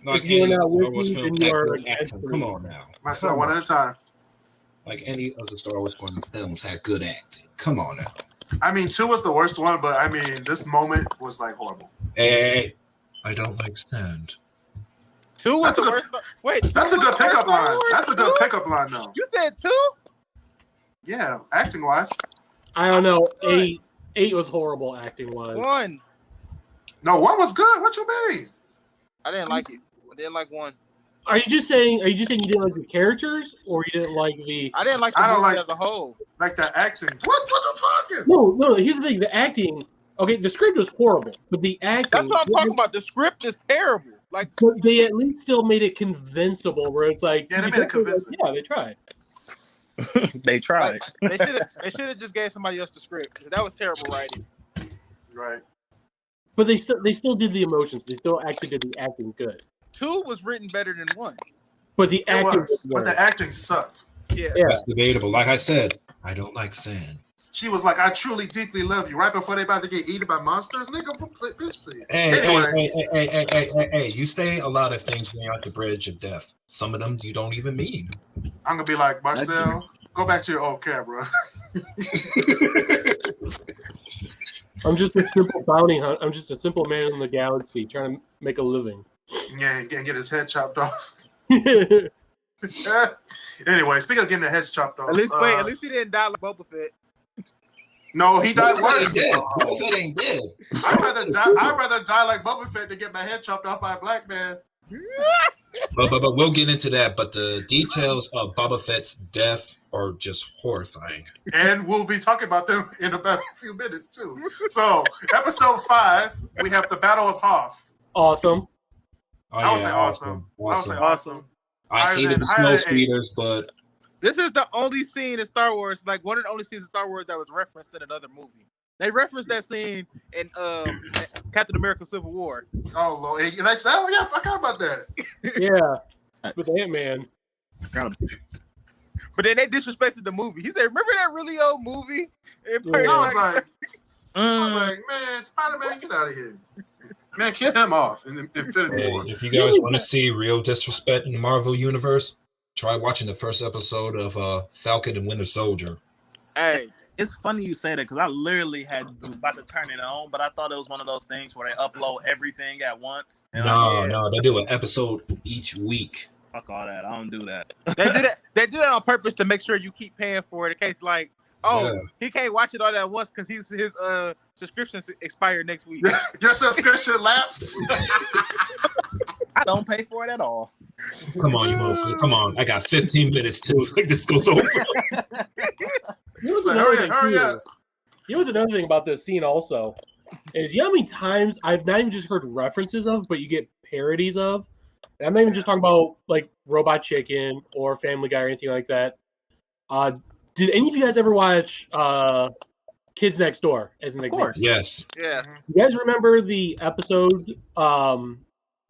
Like If you're any not with Star Wars me, film then you had are good against acting. me. Come on now. Myself, one at a time. Like any of the Star Wars films had good acting. Come on now. I mean, 2 was the worst one, but I mean, this moment was like horrible. Hey, I don't like sand. 2 was That's the a good- worst. Wait, That's a 2 was good the worst pickup Star line. Wars? That's a good 2? pickup line, though. You said 2? Yeah, acting wise. I don't know. Good. 8 was horrible acting wise. 1. No, 1 was good. What you mean? I didn't like it. I didn't like 1. Are you just saying you didn't like the characters, or you didn't like the? I didn't like the I don't movie like- as a whole. Like the acting. What you talking? No. Here's the thing: the acting. Okay, the script was horrible, but the acting. That's what I'm talking about. The script is terrible. Like, But they at least still made it convincible, where it's like, Yeah, they you made it definitely, convincing. yeah, they tried. They tried. they should have just gave somebody else the script. That was terrible writing. Right. But they still did the emotions. They still actually did the acting good. 2 was written better than 1. But the It acting was, but worse. the acting sucked. Yeah. Yeah. That's debatable. Like I said, I don't like sand. She was like, "I truly, deeply love you." Right before they about to get eaten by monsters, nigga, bitch, please. Hey, you say a lot of things when you're at the bridge of death. Some of them you don't even mean. I'm gonna be like, Marcel, go back to your old camera. I'm just a simple bounty hunt. I'm just a simple man in the galaxy trying to make a living. Yeah, and get his head chopped off. Yeah, Anyway, speaking of getting the heads chopped off, At least he didn't die like Boba Fett. no, he died Boba Fett worse. ain't dead. Boba Fett ain't dead. I'd rather die like Boba Fett than get my head chopped off by a black man. But we'll get into that. But the details of Boba Fett's death are just horrifying. And we'll be talking about them in about a few minutes too. So, episode 5, we have the Battle of Hoth. awesome. Oh, I would say awesome. I would say awesome. I hated the snow speeders, but This is the only scene in Star Wars, like one of the only scenes in Star Wars that was referenced in another movie. They referenced that scene in Captain America: Civil War. Oh Lord! And they said, "Oh yeah, I forgot about that." Yeah, with Ant-Man. But then they disrespected the movie. He said, "Remember that really old movie?" I was like, man, Spider-Man, get out of here, man, kill him off in Infinity hey, War. if you guys want to see real disrespect in the Marvel universe, try watching the first episode of Falcon and Winter Soldier. Hey, It's funny you say that because I literally was about to turn it on, but I thought it was one of those things where they upload everything at once. And No, they do an episode each week. fuck all that. I don't do that. they do that on purpose to make sure you keep paying for it in case, like, he can't watch it all at once because his subscription expired next week. Your subscription lapsed. I don't pay for it at all. Come on, you motherfucker. Come on. I got 15 minutes till this goes over. Here's Like, another hurry thing, up. too. Here's another thing about this scene also. Is you know how many times I've not even just heard references of, but you get parodies of? And I'm not even just talking about like Robot Chicken or Family Guy or anything like that. Did any of you guys ever watch Kids Next Door as an example? Yes. Yeah. You guys remember the episode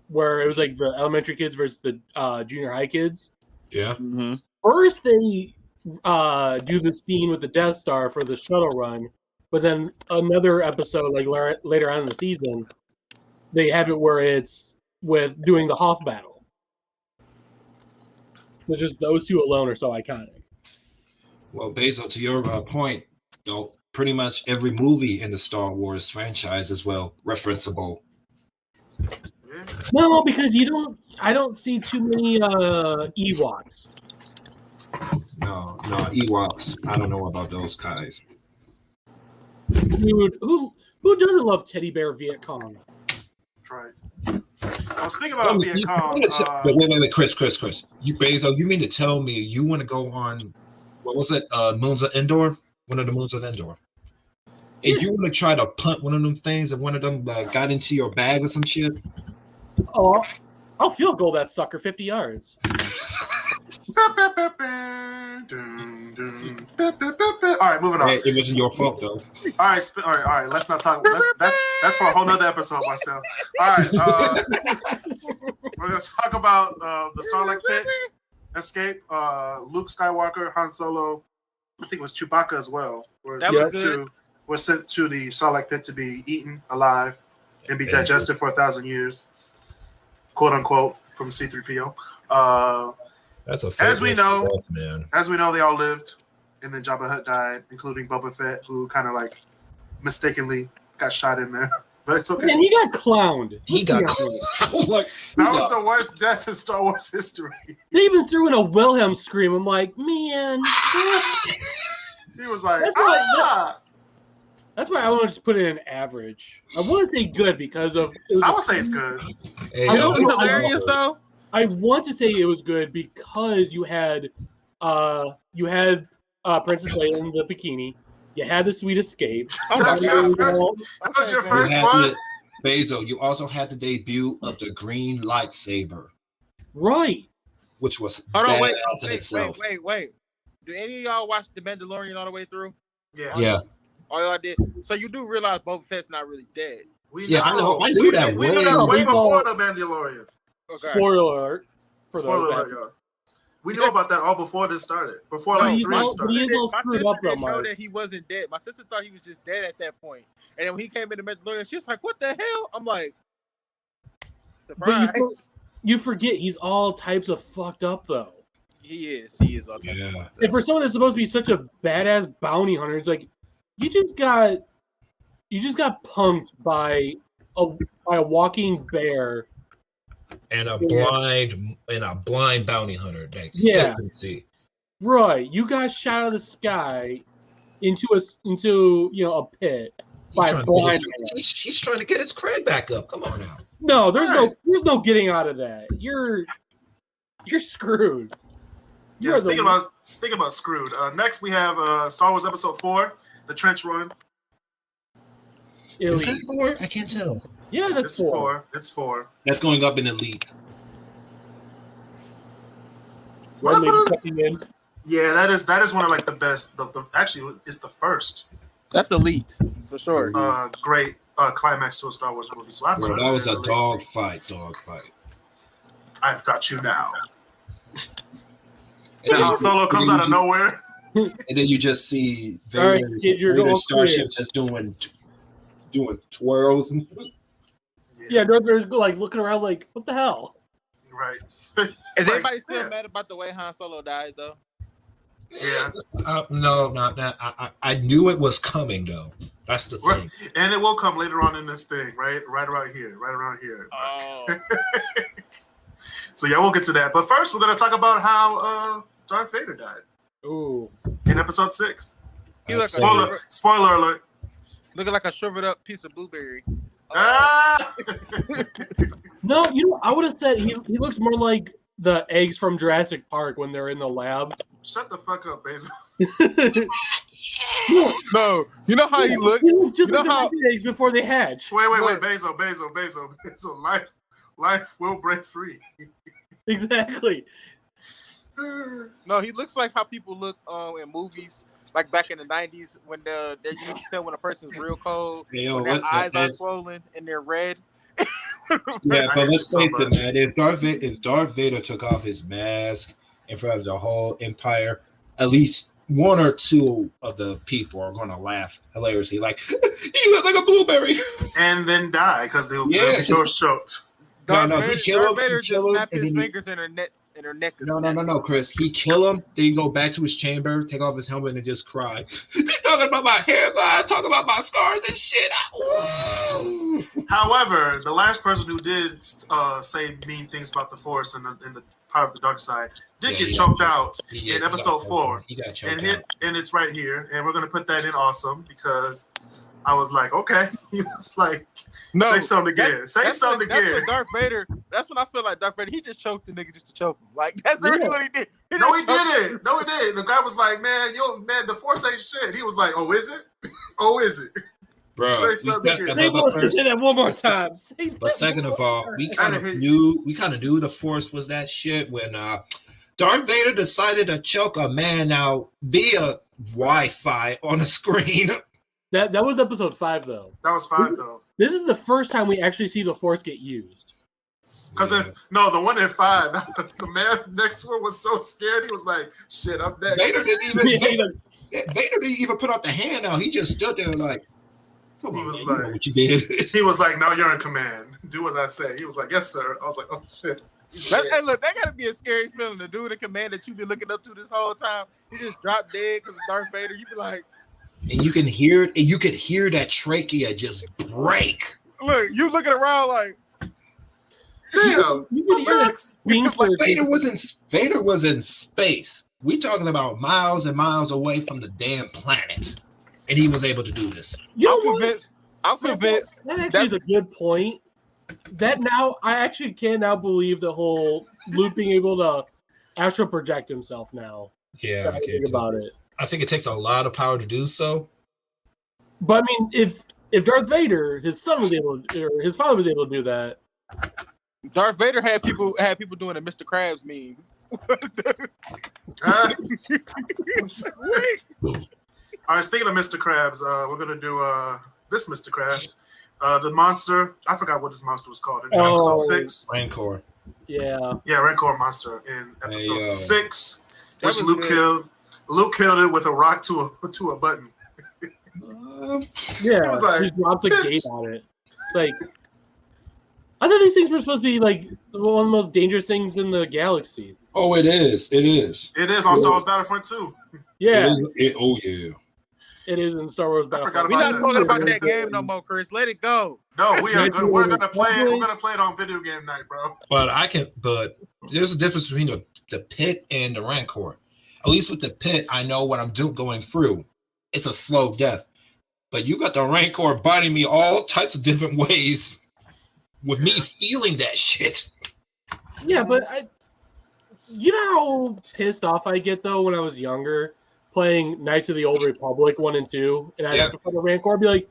where it was like the elementary kids versus the junior high kids? Yeah. Mm-hmm. First, they do the scene with the Death Star for the shuttle run, but then another episode, like later on in the season, they have it where it's with doing the Hoth battle. So just those two alone are so iconic. Well, Basil, to your point, though, pretty much every movie in the Star Wars franchise is referenceable. No, because I don't see too many Ewoks. No, Ewoks. I don't know about those guys. Dude, who doesn't love Teddy Bear Viet Cong? That's right. Well, speaking about Viet Cong, Wait, Chris. You, Basil, you mean to tell me you want to go on, what was it, Moons of Endor? One of the Moons of Endor. And you want to try to punt one of them things and one of them got into your bag or some shit? Oh, I'll field goal that sucker 50 yards. all right, moving on. Hey, it wasn't your fault, though. All right. Let's not talk. That's for a whole nother episode, Marcel. All right, we're gonna talk about the Sarlacc pit escape. Luke Skywalker, Han Solo, I think it was Chewbacca as well. Were sent to the Sarlacc pit to be eaten alive and be digested for 1,000 years, quote unquote, from C-3PO. That's a as we know, stuff, man. As we know, they all lived, and then Jabba the Hutt died, including Boba Fett, who kind of like mistakenly got shot in there. But it's okay. And he got clowned. He got That was the worst death in Star Wars history. They even threw in a Wilhelm scream. I'm like, man. He was like, That's why I want to just put it in average. I want to say good because of. I would say it's good. Hey, I know It's hilarious though. I want to say it was good because you had Princess Leia in the bikini. You had the sweet escape. That was your first one? Basil, you also had the debut of the green lightsaber. Right. Which was Hold on, badass in itself. wait. Do any of y'all watch The Mandalorian all the way through? Yeah. Oh, y'all did. So you do realize Boba Fett's not really dead. I knew that we knew that way way before The Mandalorian. Okay. Spoiler alert. Spoiler alert, y'all. We knew about that all before this started. Before No, he's 3 all- started. he is all My screwed sister up though, didn't know Mark. that he wasn't dead. My sister thought he was just dead at that point. And then when he came in The Mandalorian, she's like, "What the hell?" I'm like, surprise. You forget he's all types of fucked up though. He is all types of fucked And up. for someone that's supposed to be such a badass bounty hunter, it's like you just got punked by a walking bear and a blind bounty hunter that still couldn't see. Right, you got shot out of the sky into a pit by a blind man. He's trying to get his cred back up. Come on now. No, there's no getting out of that. You're screwed. Yeah, speaking about screwed. Next we have Star Wars Episode 4, The Trench Run. Is that 4? I can't tell. Yeah, that's 4. It's 4. That's going up in Elite. Yeah, that is one of like the best. Actually, it's the first. That's Elite for sure. Great climax to a Star Wars movie. So that was a dog fight. I've got you now. And Solo comes out of nowhere. And then you just see Vader's starship just doing twirls. Yeah, they're like looking around like, what the hell? Right. Is anybody still mad about the way Han Solo died, though? Yeah. No, not that. I knew it was coming, though. That's the thing. And it will come later on in this thing, right? Right around here. Oh. So, yeah, we'll get to that. But first, we're going to talk about how Darth Vader died. Ooh. In Episode 6. Spoiler alert. Looking like a shriveled up piece of blueberry. No, I would have said he looks more like the eggs from Jurassic Park when they're in the lab. Shut the fuck up, Basil. No, you know how he looks? He looks just like the eggs before they hatch. Wait, Basil. Life will break free. Exactly. No, he looks like how people look in movies, like back in the 90s when they're used to tell when a person's real cold, when their eyes are swollen and they're red. Yeah, but let's face it, man. If Darth Vader took off his mask in front of the whole Empire, at least one or two of the people are going to laugh hilariously, like, "You look like a blueberry," and then die because they'll be choked. Darth Vader just snapped his fingers in her neck. No, Chris. He kill him, then he go back to his chamber, take off his helmet, and just cry. They talking about my hairline, talking about my scars and shit. However, the last person who did say mean things about the Force and the power of the dark side did get choked out in Episode 4. He got choked out. And it's right here, and we're gonna put that in awesome because I was like, okay. He was like, say something again. Say something again. That's Darth Vader. That's what I feel like. Darth Vader. He just choked the nigga just to choke him. Like that's really what he did. No, he didn't. The guy was like, man, the Force ain't shit. He was like, oh, is it? Oh, is it? Bro, say something again. Say that one more time. But second of all, we kind of knew the Force was that shit when Darth Vader decided to choke a man out via Wi-Fi on a screen. That was Episode 5, though. That was 5, though. This is the first time we actually see the Force get used. Because the one in 5, the man next to him was so scared. He was like, "Shit, I'm next." Vader didn't even put out the hand. Now he just stood there like, "Come on, man, you know what you did." He was like, "No, you're in command. Do as I say." He was like, "Yes, sir." I was like, "Oh shit." Hey, look, that gotta be a scary feeling. The dude in command that you've been looking up to this whole time, he just dropped dead because of Darth Vader. You be like. And you can hear it, and you could hear that trachea just break. Look, you looking around like, damn. You can hear that. Vader was in space. We talking about miles and miles away from the damn planet, and he was able to do this. I'm convinced. That actually is a good point. That now I actually can now believe the whole Luke being able to astral project himself now. Yeah, I think about it. I think it takes a lot of power to do so. But I mean, if Darth Vader, his son was able to, or his father was able to do that, Darth Vader had people doing a Mr. Krabs meme. All right, speaking of Mr. Krabs, we're gonna do this Mr. Krabs. The monster, I forgot what this monster was called in Episode 6. Rancor. Yeah, Rancor monster in Episode 6, which Luke killed it with a rock to a button. Yeah, was like, he dropped a gate on it. Like, I thought these things were supposed to be like one of the most dangerous things in the galaxy. Oh, it is. It is. It is on Star Wars Battlefront 2. Yeah. Oh, yeah. It is in Star Wars Battlefront. We're not that. talking about that game no more, Chris. Let it go. No, we're gonna play it. We're gonna play it on video game night, bro. But there's a difference between the pit and the Rancor. At least with the pit, I know what I'm going through. It's a slow death. But you got the Rancor biting me all types of different ways with me feeling that shit. Yeah, but you know how pissed off I get though when I was younger playing Knights of the Old Republic 1 and 2, and I'd have to fight the Rancor. I'd be like,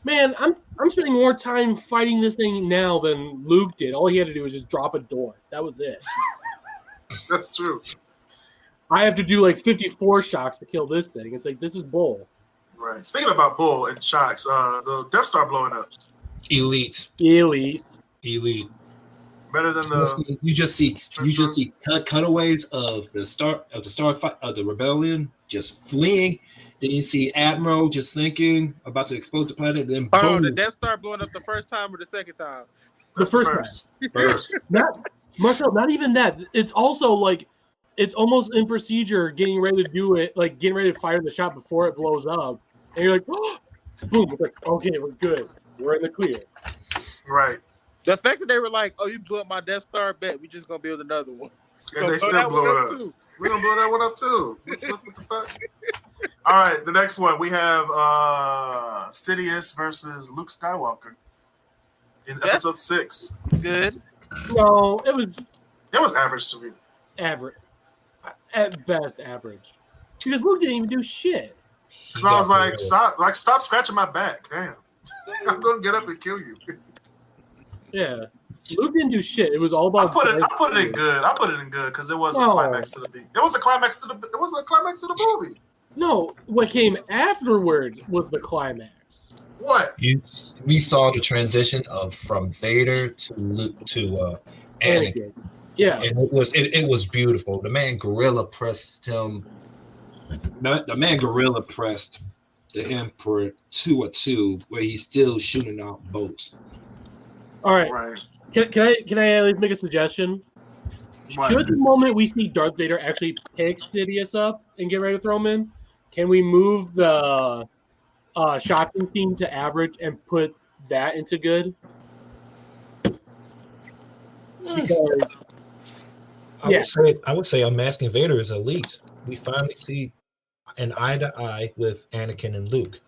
man, I'm spending more time fighting this thing now than Luke did. All he had to do was just drop a door. That was it. That's true. I have to do like 54 shocks to kill this thing. It's like, this is bull. Right. Speaking about bull and shocks, the Death Star blowing up. Elite. Better than the. You just see cutaways of the rebellion just fleeing. Then you see Admiral just thinking about to explode the planet. Then boom. The Death Star blowing up the first time or the second time? The first time. First. Marcel, not even that. It's also like it's almost in procedure getting ready to do it, like getting ready to fire the shot before it blows up. And you're like, oh, boom. It's like, okay, we're good. We're in the clear. Right. The fact that they were like, oh, you blew up my Death Star, bet we just going to build another one. And they still blow it up. Too. We're going to blow that one up too. What the fuck? All right, the next one. We have Sidious versus Luke Skywalker in episode 6. Good. No, it was average to me. Average. At best, average. Because Luke didn't even do shit. Because I was like, stop scratching my back. Damn. I'm going to get up and kill you. Yeah. Luke didn't do shit. It was all about. I put it in good. I put it in good because it was a climax to the beat. It was a climax to the movie. No, what came afterwards was the climax. What? We saw the transition from Vader to Luke to Anakin. Yeah, and it was beautiful. The man gorilla pressed him. The man gorilla pressed the Emperor 2-2, where he's still shooting out bolts. All right. Can I at least make a suggestion? What? Should the moment we see Darth Vader actually pick Sidious up and get ready to throw him in, can we move the shocking team to average and put that into good? Because I would say Unmasking Vader is elite. We finally see an eye to eye with Anakin and Luke.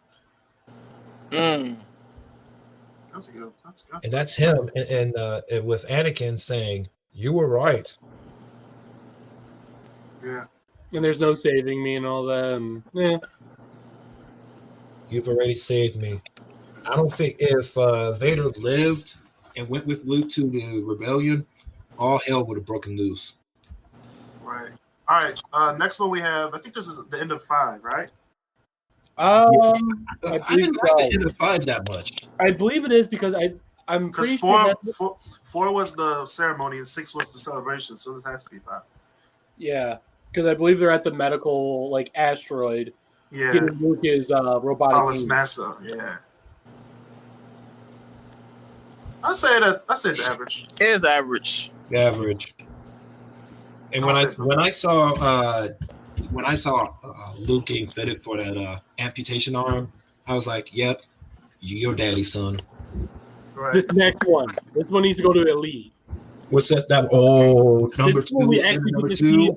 That's good. And that's him, and with Anakin saying, "You were right." Yeah. And there's no saving me and all that. And, yeah. You've already saved me. I don't think if Vader lived and went with Luke to the rebellion, all hell would have broken loose. Right. All right. Next one we have. I think this is the end of 5, right? I didn't like the end of 5 that much. I believe it is because I'm pretty sure 4 was the ceremony and 6 was the celebration, so this has to be 5. Yeah, because I believe they're at the medical asteroid. Yeah. Getting Luke his robotic. Oh, it's NASA. Yeah. I say it's average. It is average. Average. And when I saw Luke getting fitted for that amputation arm, I was like, "Yep, you're daddy's son." Right. This next one. This one needs to go to Elite. What's that? Number 2. We actually get to see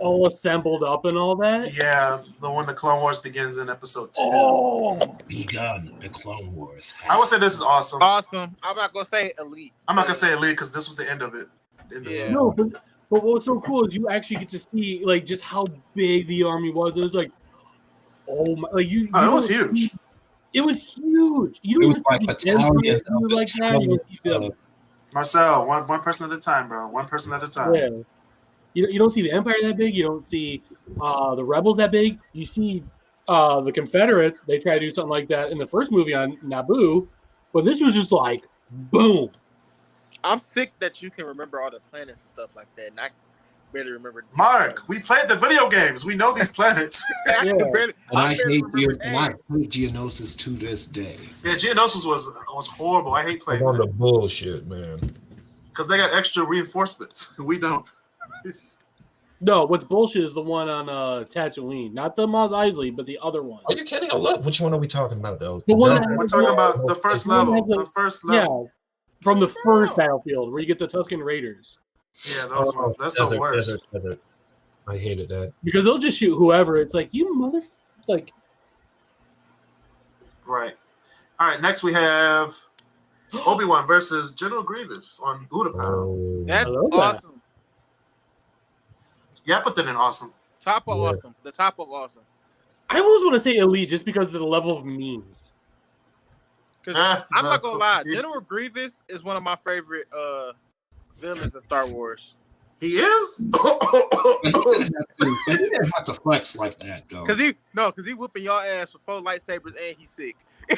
all assembled up and all that. Yeah, the one the Clone Wars begins in episode 2. Oh, begun the Clone Wars. I would say this is awesome. Awesome. I'm not gonna say Elite. I'm not gonna say Elite because this was the end of it. No, but what's so cool is you actually get to see just how big the army was. It was like, oh my, it was huge. It was huge. You don't like battalions like that. Marcel, one person at a time, bro. One person at a time. Yeah. You don't see the Empire that big. You don't see the Rebels that big. You see the Confederates. They try to do something like that in the first movie on Naboo, but this was just like boom. I'm sick that you can remember all the planets and stuff like that, and I barely remember. Mark, we played the video games. We know these planets. I hate Geonosis to this day. Yeah, Geonosis was horrible. I hate playing. On the bullshit, man. Because they got extra reinforcements. We don't. No, what's bullshit is the one on Tatooine, not the Mos Eisley, but the other one. Are you kidding? Which one are we talking about, though? The one that We're has talking about the first the one that level. has The first level. Yeah, from the first Battlefield where you get the Tusken Raiders. Yeah, those ones. That's the worst. Desert. I hated that. Because they'll just shoot whoever. It's like, you mother... Like... Right. All right, next we have Obi-Wan versus General Grievous on Utapau. Oh, That's I love that. awesome. Yeah, I put that in awesome. Top of Yeah. awesome. The top of awesome. I always want to say elite just because of the level of memes. Because I'm not gonna lie, Yes. General Grievous is one of my favorite villains in Star Wars. He is? He didn't have to flex like that, though. Cause he whooping y'all ass with 4 lightsabers and he's sick. He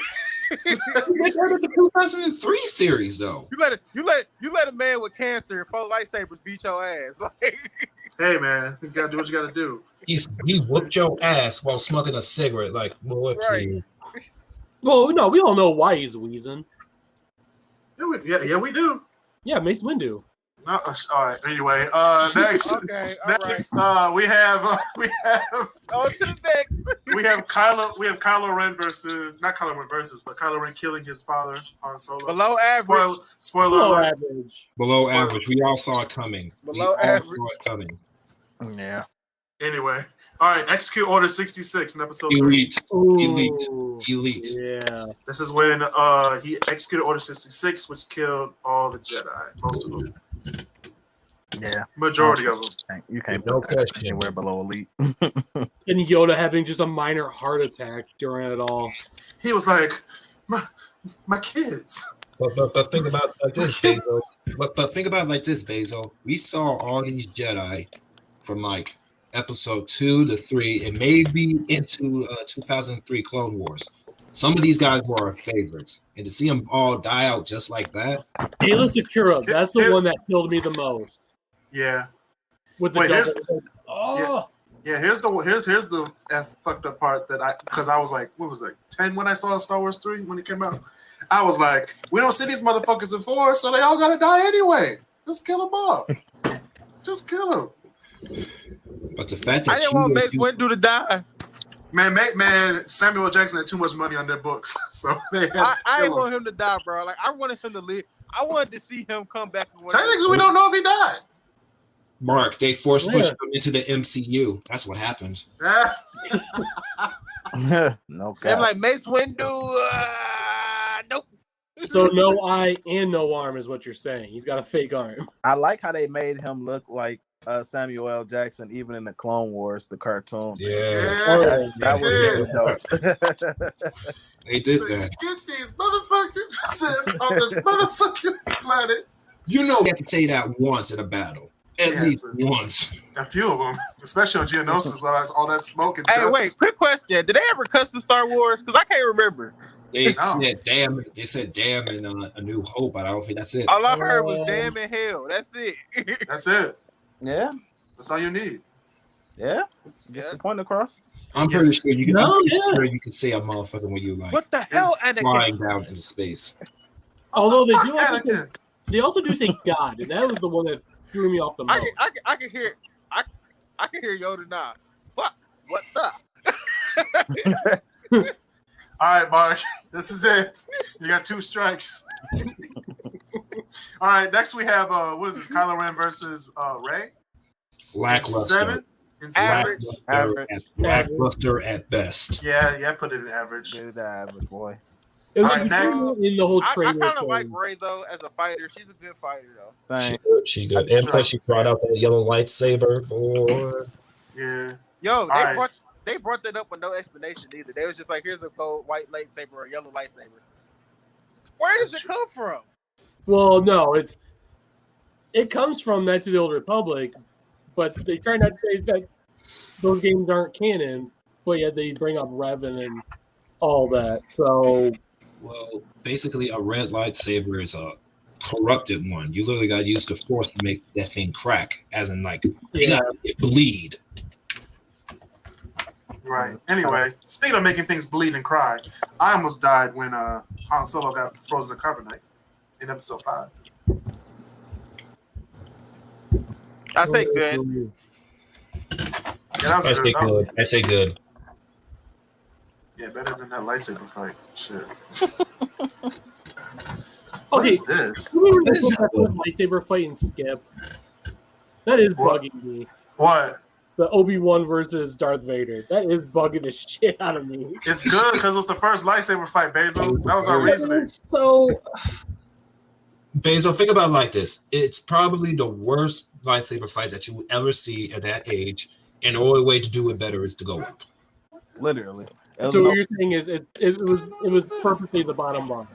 did that in the 2003 series, though. You let a man with cancer and 4 lightsabers beat your ass. Like, Hey, man, you got to do what you got to do. He whooped your ass while smoking a cigarette. Like, boy, Right. please. Well, no, we all know why he's wheezing. Yeah, we do. Yeah, Mace Windu. All right. Anyway, next, okay, all right. next, we have On to the next. we have Kylo Ren versus not Kylo Ren versus, but Kylo Ren killing his father on Solo. Below average. Spoiler Below alert. average. Below Spoiler. average. We all saw it coming. Below average. Saw it coming. Yeah. Anyway, all right. Execute Order 66 in episode 3. Elite. Ooh. Elite. Yeah. This is when he executed Order 66, which killed all the Jedi, most of them, Yeah. majority of them. You can't No put that question. anywhere below elite. And Yoda having just a minor heart attack during it all. He was like, my kids. But think about it like this, Bezos. But think about it like this, Bezos. We saw all these Jedi from like episode 2 to 3 and maybe into 2003 Clone Wars. Some of these guys were our favorites, and to see them all die out just like that. Ayla Secura, that's the one that killed me the most. Yeah. With the Wait, double. here's- Like, oh. Yeah, here's the fucked up part that because I was like, what was it, 10 when I saw Star Wars 3 when it came out? I was like, we don't see these motherfuckers in 4, so they all gotta die anyway. Just kill them off. Just kill them. But the fact that I didn't want Mace Windu to die. Man, Samuel Jackson had too much money on their books, so they had to I kill didn't him. want him to die, bro. Like, I wanted him to live. I wanted to see him come back. Technically, we don't know if he died. Mark, they force pushed him into the MCU. That's what happened. No They're cap. like, Mace Windu, nope. So no eye and no arm is what you're saying. He's got a fake arm. I like how they made him look like Samuel L. Jackson, even in the Clone Wars, the cartoon. Yeah, That was really dope. they did that. Get these motherfuckers on this motherfucking planet. You know, you have to say that once in a battle, at Yeah, least it's once. A few of them, especially on Geonosis, where all that smoke and Hey, dust. wait, quick question. Did they ever cuss to Star Wars? Because I can't remember. They No. said damn. They said damn in A New Hope, but I don't think that's it. All I heard was damn in hell. That's it. That's it. Yeah, That's all you need. yeah. Get Yeah. the point across. I'm pretty Yes. sure you can. No, I'm pretty yeah. sure you can say a motherfucker when you like What the hell, flying Anakin? down into space. Although they Fuck do also say, Anakin. they also do say God, and that was the one that threw me off the most. I can hear I can hear Yoda now. Fuck. What the? All right, Mark. This is it. You got 2 strikes. All right. Next we have what is this? Kylo Ren versus Rey. Lackluster. 7 and Average. 7. Lackluster at best. Yeah. Put it in average. Get the average boy. It was All right, like next. in the whole I trailer. kind of like thing. Ray though as a fighter. She's a good fighter though. Thank. She good. And plus, she brought out that yellow lightsaber. Boy. Yeah. Yo, right. they brought that up with no explanation either. They was just like, here's a gold white lightsaber or a yellow lightsaber. Where does it come from? Well, no, it comes from Knights of the Old Republic, but they try not to say that those games aren't canon. But yet they bring up Revan and all that. So Well, basically, a red lightsaber is a corrupted one. You literally got to use the force to make that thing crack, as in like you Yeah. got it bleed. Right. Anyway, speaking of making things bleed and cry, I almost died when Han Solo got frozen to carbonite in episode 5. I say good. Yeah, that was I good. say That was, good. I say good. yeah, better than that lightsaber fight. Shit. What Okay, is this? can we What is put that that first lightsaber fight and skip? That is What? bugging me. What? The Obi-Wan versus Darth Vader. That is bugging the shit out of me. It's good because it was the first lightsaber fight, Basil. That was our reasoning. So Basil, think about it like this. It's probably the worst lightsaber fight that you would ever see at that age, and the only way to do it better is to go up. Literally. so what you're saying is it was purposely the bottom line.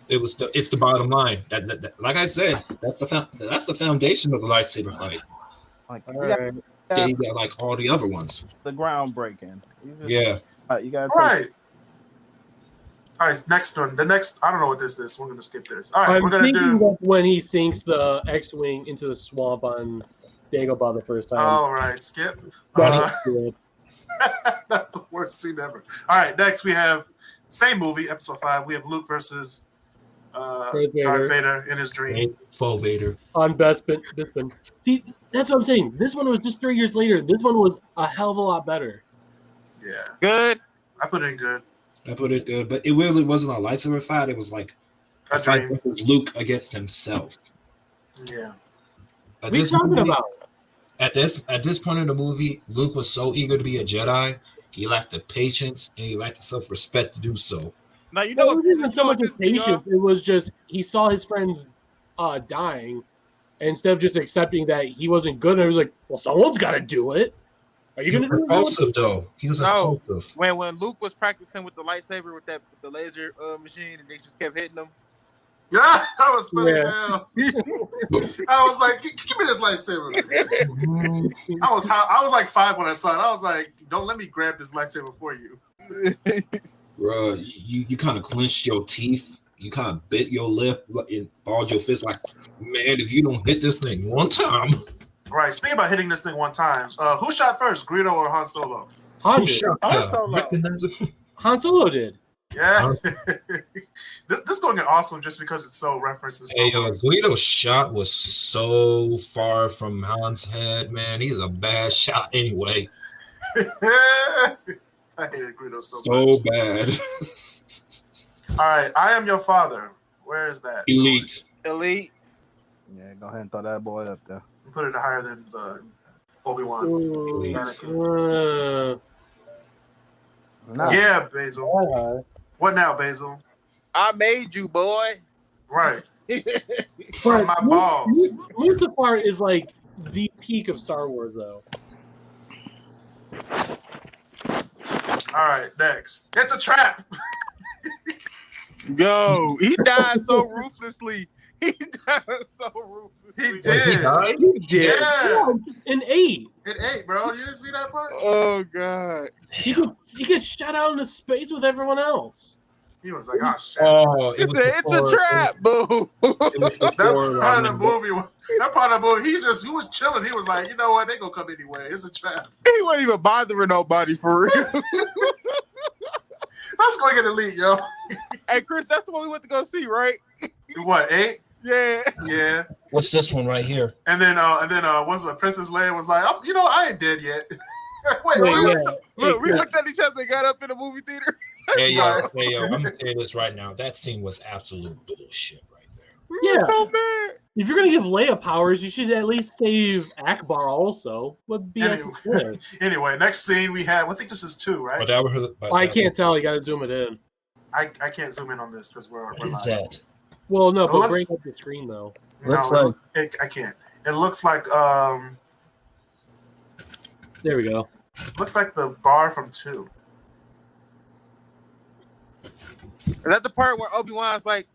It's the bottom line. That like I said, that's the foundation of the lightsaber fight. Like All you got, right. Yeah, you got like all the other ones. the groundbreaking. You just, Yeah. you gotta All take right. All right, next one. The next, I don't know what this is. We're gonna skip this. All right, I'm we're gonna thinking do. that when he sinks the X-wing into the swamp on Dagobah the first time. All right, skip. That's good. That's the worst scene ever. All right, next we have same movie, episode 5. We have Luke versus Darth Vader in his dream. Full Vader. On Bespin. See, that's what I'm saying. This one was just 3 years later. This one was a hell of a lot better. Yeah, Good. I put it in good. I put it good, but it really wasn't a lightsaber fight. It was like A a fight dream. with Luke against himself. Yeah. What are you talking about? At this point in the movie, Luke was so eager to be a Jedi, he lacked the patience and he lacked the self-respect to do so. Now you No, know it wasn't so much this his patience. It was just he saw his friends dying, and instead of just accepting that he wasn't good, and he was like, "Well, someone's got to do it." Are you He going was to do it? impulsive though. He was No. impulsive. when Luke was practicing with the lightsaber with the laser machine, and they just kept hitting him. Yeah, that was funny as Yeah. hell. I was like, give me this lightsaber. I was like 5 when I saw it. I was like, don't let me grab this lightsaber for you. Bro, you kind of clenched your teeth. You kind of bit your lip and balled your fist like, man, if you don't hit this thing one time. Right. Speaking about hitting this thing one time, who shot first, Greedo or Han Solo? Han Who did. shot Han Solo. recognizer? Han Solo did. Yeah. this going to get awesome just because it's so referenced. Hey, Guido's shot was so far from Han's head, man. He's a bad shot anyway. I hated Greedo so So much. bad. All right, I Am Your Father. Where is that? Elite. Elite. Yeah, go ahead and throw that boy up there. Put it higher than the Obi-Wan. Nah. Yeah, Basil. What now, Basil? I made you, boy. Right. But My balls. Mustafar is like the peak of Star Wars, though. All right, next. It's a trap. Yo, he died so ruthlessly. He died so ruthlessly. He did. Yeah. In 8. It ate, bro. You didn't see that part? Oh god. He gets shot out into space with everyone else. He was like, oh, shit. Oh, He said, it's a trap, boo. That part of the movie, he was chilling. He was like, you know what? They gonna come anyway. It's a trap. He wasn't even bothering nobody for real. Let's go get Elite, yo. Hey, Chris, that's the one we went to go see, right? What, 8? Yeah. Yeah. What's this one right here? And then once the Princess Leia was like, oh, I ain't dead yet. Wait, Look, we looked at each other and got up in the movie theater. Hey yo, I'm gonna say this right now. That scene was absolute bullshit right there. Yeah. So bad. If you're gonna give Leia powers, you should at least save Akbar also. What BS is this? Anyway, next scene we have. I think this is 2, right? I can't tell. You gotta zoom it in. I can't zoom in on this because we're What is live. that? Well, no, It but looks- bring up the screen though. No, I can't. It looks like There we go. looks like the bar from 2. Is that the part where Obi-Wan's like,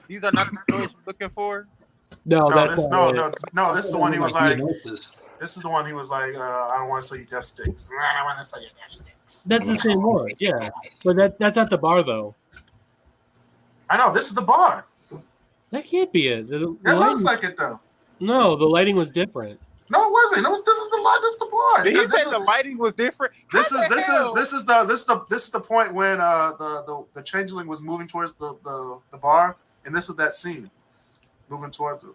these are not the stories we're looking for? No, No, that's this is the one he was like. This. This is the one he was like, I don't want to sell you death sticks. I don't want to sell you death sticks. that's the same one. Yeah, but that's at the bar though. I know this is the bar. That can't be it. The It lighting- looks like it though. No, the lighting was different. No, it wasn't. This is the bar. This is the bar. Did he Because say the lighting was different? This How is the hell? the point when the changeling was moving towards the bar, and this is that scene moving towards it.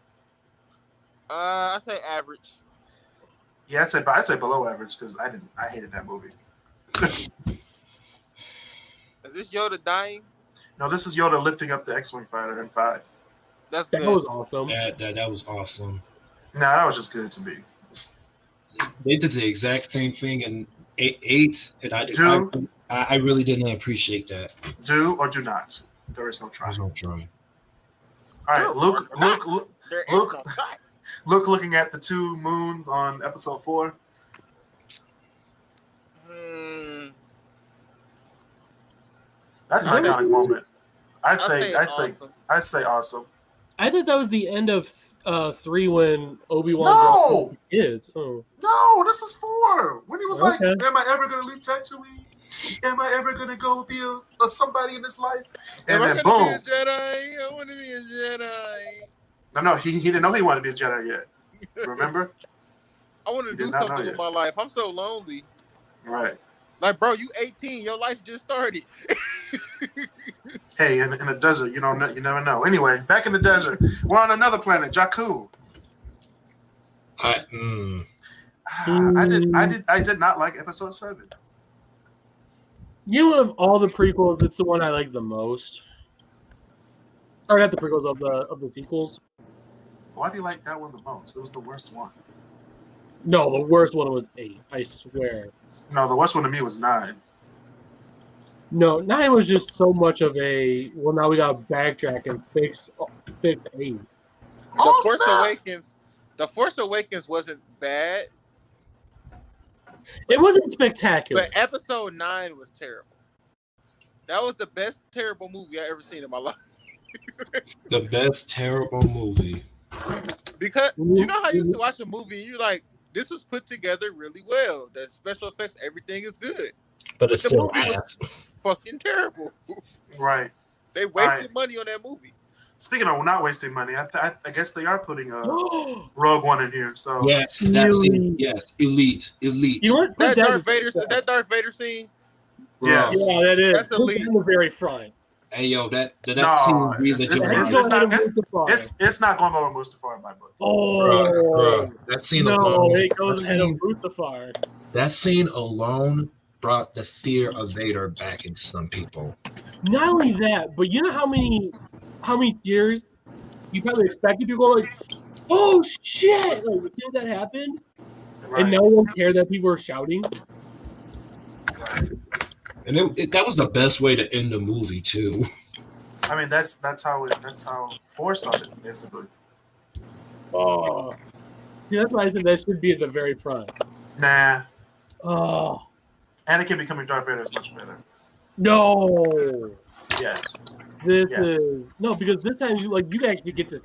I'd say average. Yeah, I'd say below average because I hated that movie. Is this Yoda dying? No, this is Yoda lifting up the X-wing fighter in 5. That's That good. was awesome. That was awesome. Nah, that was just good to me. They did the exact same thing in 8, and I really didn't appreciate that. Do or do not. There is no try. There's no trying. All right, There is Luke, no try. looking at the 2 moons on episode 4. That's an iconic moment. I'd say awesome. I thought that was the end of 3 when Obi-Wan No! brought the kids. Oh. No, this is 4. When he was like, Okay. "Am I ever gonna leave Tatooine? Am I ever gonna go be a somebody in this life?" And then boom. Be a Jedi? I want to be a Jedi. No, he didn't know he wanted to be a Jedi yet. Remember? I want to He do did not know something yet. with my life. I'm so lonely. Right. Like, bro, you 18. Your life just started. Hey, in the desert, you never know. Anyway, back in the desert, we're on another planet, Jakku. I did not like episode 7. You know, of all the prequels, it's the one I like the most. Or not the prequels of the sequels. Why do you like that one the most? It was the worst one. No, the worst one was 8. I swear. No, the worst one to me was 9. No, 9 was just so much of a. Well, now we got to backtrack and fix 8. The Force Awakens wasn't bad, It wasn't spectacular. but episode 9 was terrible. That was the best terrible movie I ever seen in my life. The best terrible movie. Because you know how you used to watch a movie and you're like, this was put together really well. The special effects, everything is good. But it's The still movie was ass. fucking terrible. Right. They wasted money on that movie. Speaking of not wasting money, I guess they are putting Rogue One in here. So Yes, that scene. Yes, elite. You know what? That Darth Vader scene. yes. Yeah, that is. That's elite. In the very front. Hey yo, that No, scene really it's not going over Mustafar in my book. Oh, that scene no, alone. it goes ahead of Mustafar. That scene alone brought the fear of Vader back into some people. Not only that, but you know how many theaters you probably expected people like, oh shit! Like, as soon as that happened, Right. and no one cared that people were shouting. And that was the best way to end the movie too. I mean, that's how 4 started, basically. Oh, see, that's why I said that should be at the very front. Nah. Oh Anakin becoming Darth Vader is much better. no! Yes. This Yes. is no, because this time you actually get to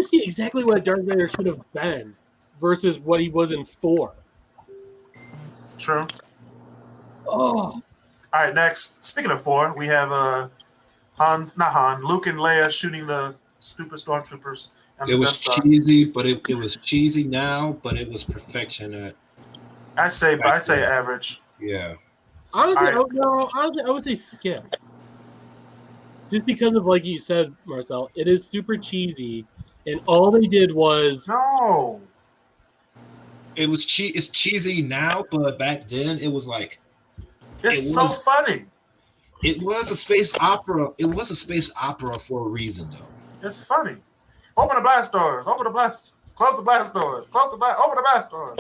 see exactly what Darth Vader should have been versus what he was in 4. True. Oh, All right, next. Speaking of 4, we have Luke and Leia shooting the stupid stormtroopers. It was cheesy, but it was cheesy now, but it was perfection at. I'd say average. Yeah. honestly, All I would say skip. Just because of, like you said, Marcel, it is super cheesy, and all they did was No. It was It's cheesy now, but back then it was like. It's so funny. It was a space opera. It was a space opera for a reason, though. It's funny. Open the blast doors. Open the blast. Close the blast doors. Close the blast. Open the blast doors.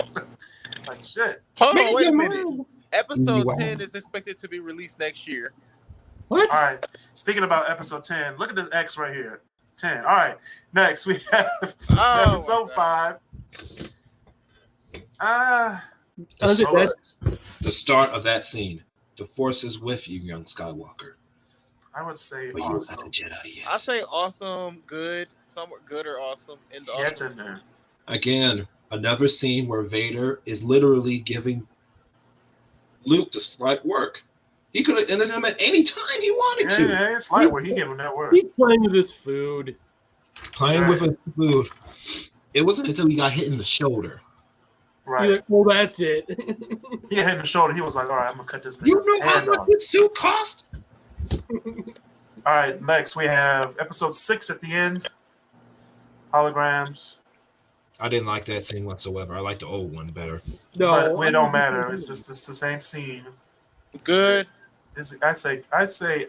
Like shit. Hold Make on, wait a your minute. mind. Episode Wow. 10 is expected to be released next year. What? All right. Speaking about episode 10, look at this X right here. 10. All right. Next we have episode 5. The start of that scene. The Force is with you, young Skywalker. I would say But awesome. you're not a Jedi yet. I say awesome, good, somewhat good or awesome. And Yeah, it's in there. Again, another scene where Vader is literally giving Luke the slight work. He could have ended him at any time he wanted to. Yeah, it's like where he gave him that word. He's playing with his food. Playing with his food. It wasn't until he got hit in the shoulder. Right. He's like, well, that's it. He got hit in the shoulder. He was like, all right, I'm going to cut this You nigga's know how hand much off. this suit cost? All right, next we have episode 6 at the end. Holograms. I didn't like that scene whatsoever. I like the old one better. No, But it don't matter. It's just the same scene. Good. I'd say good. I'd say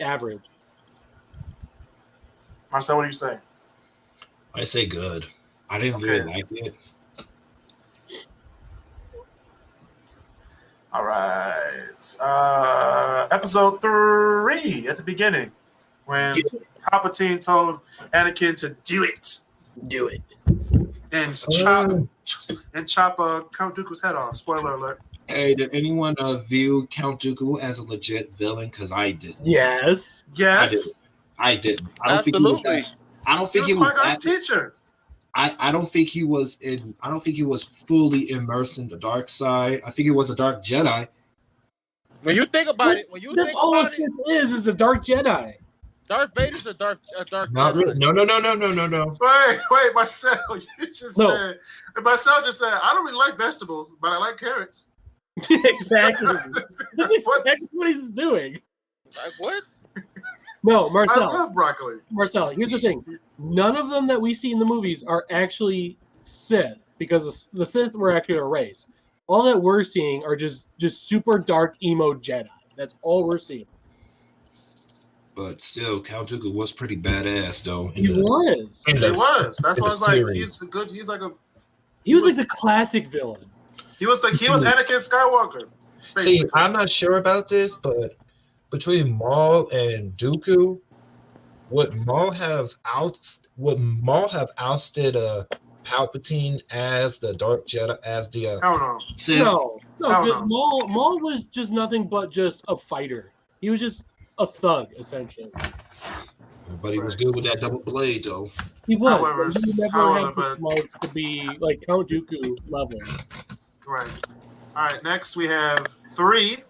average. Marcel, what do you say? I say good. I didn't really like it. All right. Episode 3 at the beginning, when Palpatine told Anakin to do it. Do it. And chop Count Dooku's head off. Spoiler alert. Hey, did anyone view Count Dooku as a legit villain? Because I didn't. Yes. I didn't. Absolutely. I don't think he was Qui-Gon's teacher. I don't think he was in. I don't think he was fully immersed in the dark side. I think he was a dark Jedi. When you think about That's all Sith is the Dark Jedi. Darth Vader's a dark. Not really. No. Wait, Marcel, you just said. Marcel just said, I don't really like vegetables, but I like carrots. Exactly. That's what he's doing. Like what? No, Marcel. I love broccoli. Marcel, here's the thing. None of them that we see in the movies are actually Sith, because the Sith were actually a race. All that we're seeing are just super dark emo Jedi. That's all we're seeing. But still, Count Dooku was pretty badass, though. He was. That's why I was like, he's good. He was like the classic villain. He was Anakin Skywalker. Basically. See, I'm not sure about this, but between Maul and Dooku, would Maul have ousted Palpatine as the Dark Jedi, as the Hell no. Sith? No, because Maul was just nothing but just a fighter. He was just a thug, essentially. But he was good with that double blade, though. He was. However, He never had the smarts to be like Count Dooku level. Right. All right. Next, we have 3: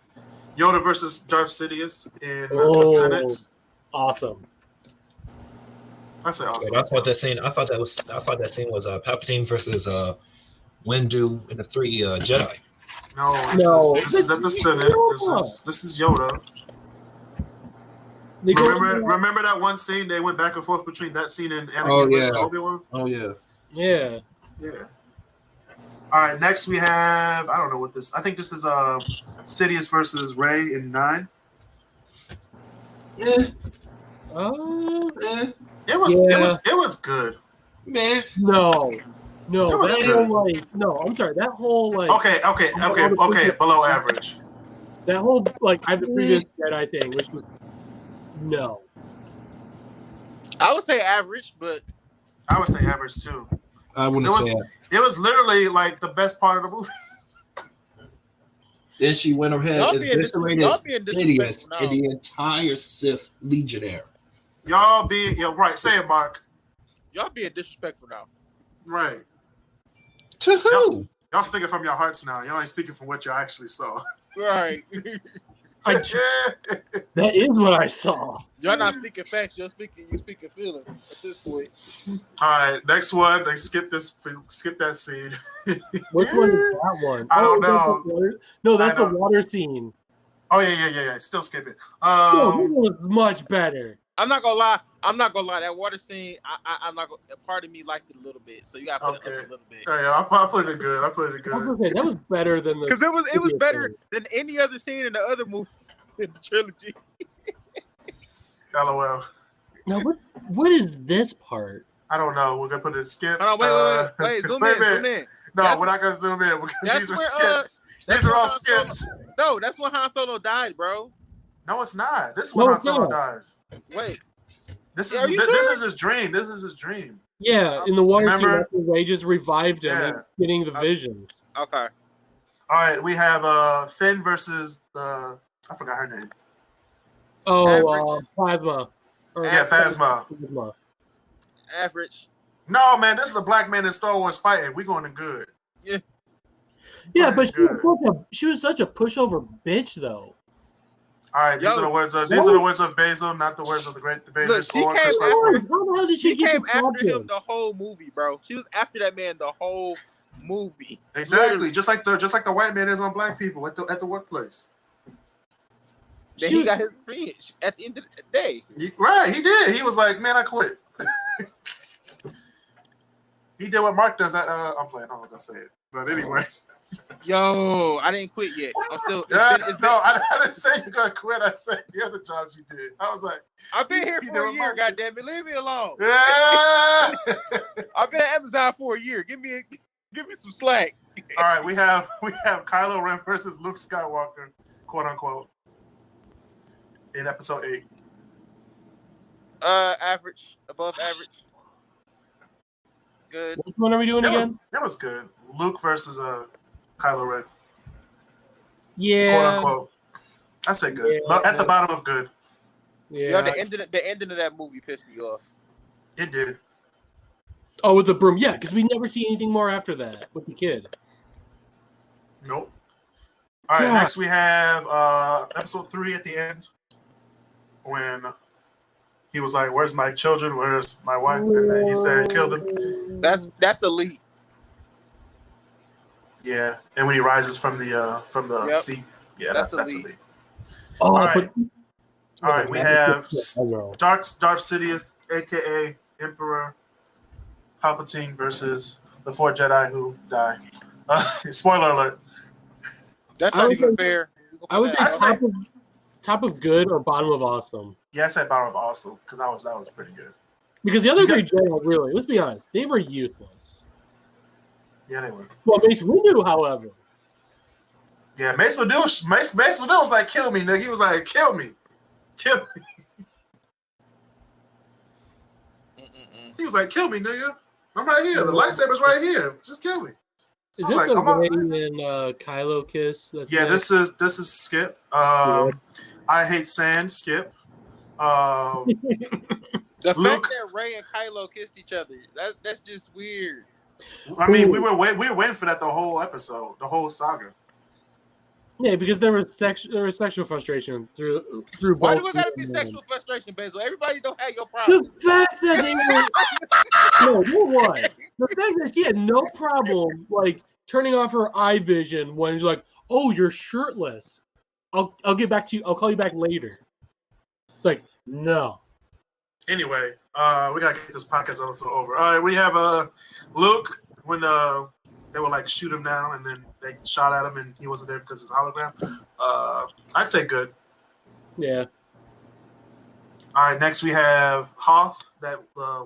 Yoda versus Darth Sidious in the Senate. Awesome. I say awesome. I thought that scene was Palpatine versus Windu and the 3 Jedi. No, this is at the Senate. This is Yoda. Remember that one scene they went back and forth between that scene and Anakin versus Obi-Wan? Oh yeah. Yeah. All right, next we have, I don't know what this. I think this is Sidious versus Rey in 9. It was good. Man. No. I'm sorry. That whole Okay. Below average. That whole I have the previous Jedi thing, which was no. I would say average, but I would say average too. I wouldn't say that. It was literally the best part of the movie. Then she went ahead and eviscerated Sidious and the entire Sith Legionnaire. Right. Say it, Mark. Y'all being disrespectful now. Right. To who? Y'all speaking from your hearts now. Y'all ain't speaking from what you actually saw. Right. That is what I saw. Y'all not speaking facts. You speaking feelings at this point. All right, next one. They skip that scene. Which one is that one? I don't know. No, that's the water scene. Oh yeah. Still skip it. It was much better. I'm not gonna lie. That water scene, I'm not gonna. Part of me liked it a little bit, so you gotta put it up a little bit. Yeah, I put it good. That was better than the. Because it was better than any other scene in the other movies in the trilogy. LOL. Now what is this part? I don't know. We're gonna put it in skip. Hold on, wait. Zoom in. No, we're not gonna zoom in because these are skips. These are all skips. No, that's when Han Solo died, bro. No, it's not. This is when Han Solo dies. Wait. This is his dream. This is his dream. Yeah, in the water scene, Ray just revived him and getting the visions. Okay. All right, we have Finn versus I forgot her name. Oh, Phasma. Phasma. Average. No, man, this is a black man in Star Wars fighting. We going to good. Yeah, but she was such a pushover bitch, though. All right, these are the words of Basil, not the words of the great debater. Look, she came after him the whole movie, bro. She was after that man the whole movie. Exactly, just like the white man is on black people at the workplace. Then he got his revenge at the end of the day. Right, he did. He was like, man, I quit. He did what Mark does at I'm playing, I'm not gonna say it. But anyway. Yo, I didn't quit yet. I'm still I didn't say you're gonna quit. I said the other jobs you did. I was like, I've been here for a year, goddamn it. Leave me alone. Yeah. I've been at Amazon for a year. Give me some slack. All right, we have Kylo Ren versus Luke Skywalker, quote unquote, in episode 8. Average, above average. Good. Which one are we doing again? That was good. Luke versus Kylo Ren. Yeah. Quote unquote. I say good. Yeah, at the bottom of good. Yeah. Yo, the ending of that movie pissed me off. It did. Oh, with the broom. Yeah, because we never see anything more after that with the kid. Nope. All right, next we have episode 3 at the end when he was like, "Where's my children? Where's my wife?" And then he said, "Killed him." That's elite. Yeah, and when he rises from the seat, yeah, that's elite. Oh, all right, we have Darth Sidious, aka Emperor Palpatine, versus the 4 Jedi who die. Spoiler alert. That's not even fair. I would say top of good or bottom of awesome. Yeah, I said bottom of awesome because that was pretty good. Because the other 3 Jedi, really, let's be honest, they were useless. Yeah, they were. Well, Mace Windu, however. Yeah, Mace Windu was like, "Kill me, nigga." He was like, "Kill me, kill me." He was like, "Kill me, nigga. I'm right here. The lightsaber's right here. Just kill me." Is it the Rey and Kylo kiss? Yeah, this is Skip. I hate sand. Skip. The fact that Rey and Kylo kissed each other, that's just weird. I mean, we were waiting for that the whole episode, the whole saga. Yeah, because there was sexual frustration through Why both. do it gotta be sexual frustration, Basil? Everybody don't have your problem. The fact that they were the fact that she had no problem like turning off her eye vision when she's like, "Oh, you're shirtless. I'll get back to you. I'll call you back later." It's like, no. Anyway, we gotta get this podcast episode over. All right, we have Luke when they were like shoot him down, and then they shot at him, and he wasn't there because it's hologram. I'd say good. Yeah. All right, next we have Hoth. That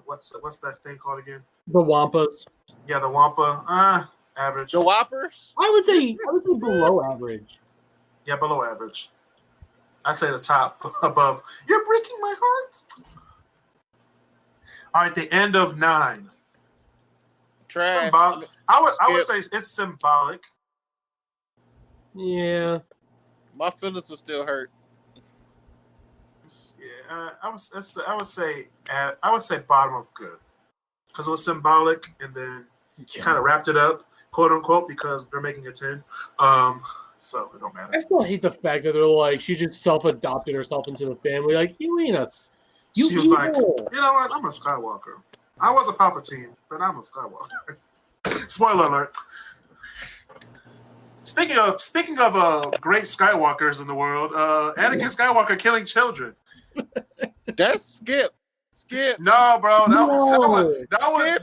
what's that thing called again? The Wampas. Yeah, the Wampa. Average. The Whoppers? I would say below average. Yeah, below average. I'd say the top above. You're breaking my heart. All right, the end of 9. Trash. I would say it's symbolic. Yeah. My feelings will still hurt. Yeah, I would say bottom of good because it was symbolic, and then kind of wrapped it up, quote unquote, because they're making a 10. So it don't matter. I still hate the fact that they're like she just self-adopted herself into the family. Like, you ain't us. She was like, you know what? I'm a Skywalker. I was a Palpatine, but I'm a Skywalker. Spoiler alert. Speaking of great Skywalkers in the world, Anakin Skywalker killing children. That's Skip. No, bro. That was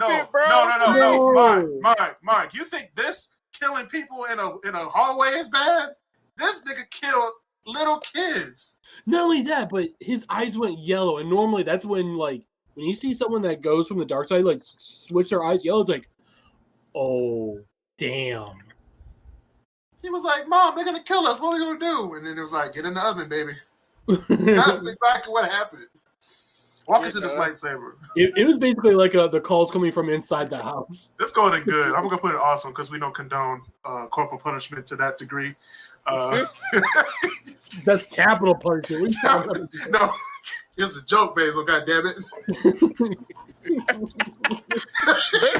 no. Mark. You think this killing people in a hallway is bad? This nigga killed little kids. Not only that, but his eyes went yellow, and normally that's when when you see someone that goes from the dark side, like switch their eyes yellow, it's like, oh damn. He was like, "Mom, they're gonna kill us. What are we gonna do?" And then it was like, "Get in the oven, baby." That's exactly what happened. Walk into this lightsaber. It was basically like the calls coming from inside the house. It's going in good. I'm gonna put it awesome because we don't condone corporal punishment to that degree. That's capital punishment. No, it's a joke, Basil. God damn it! They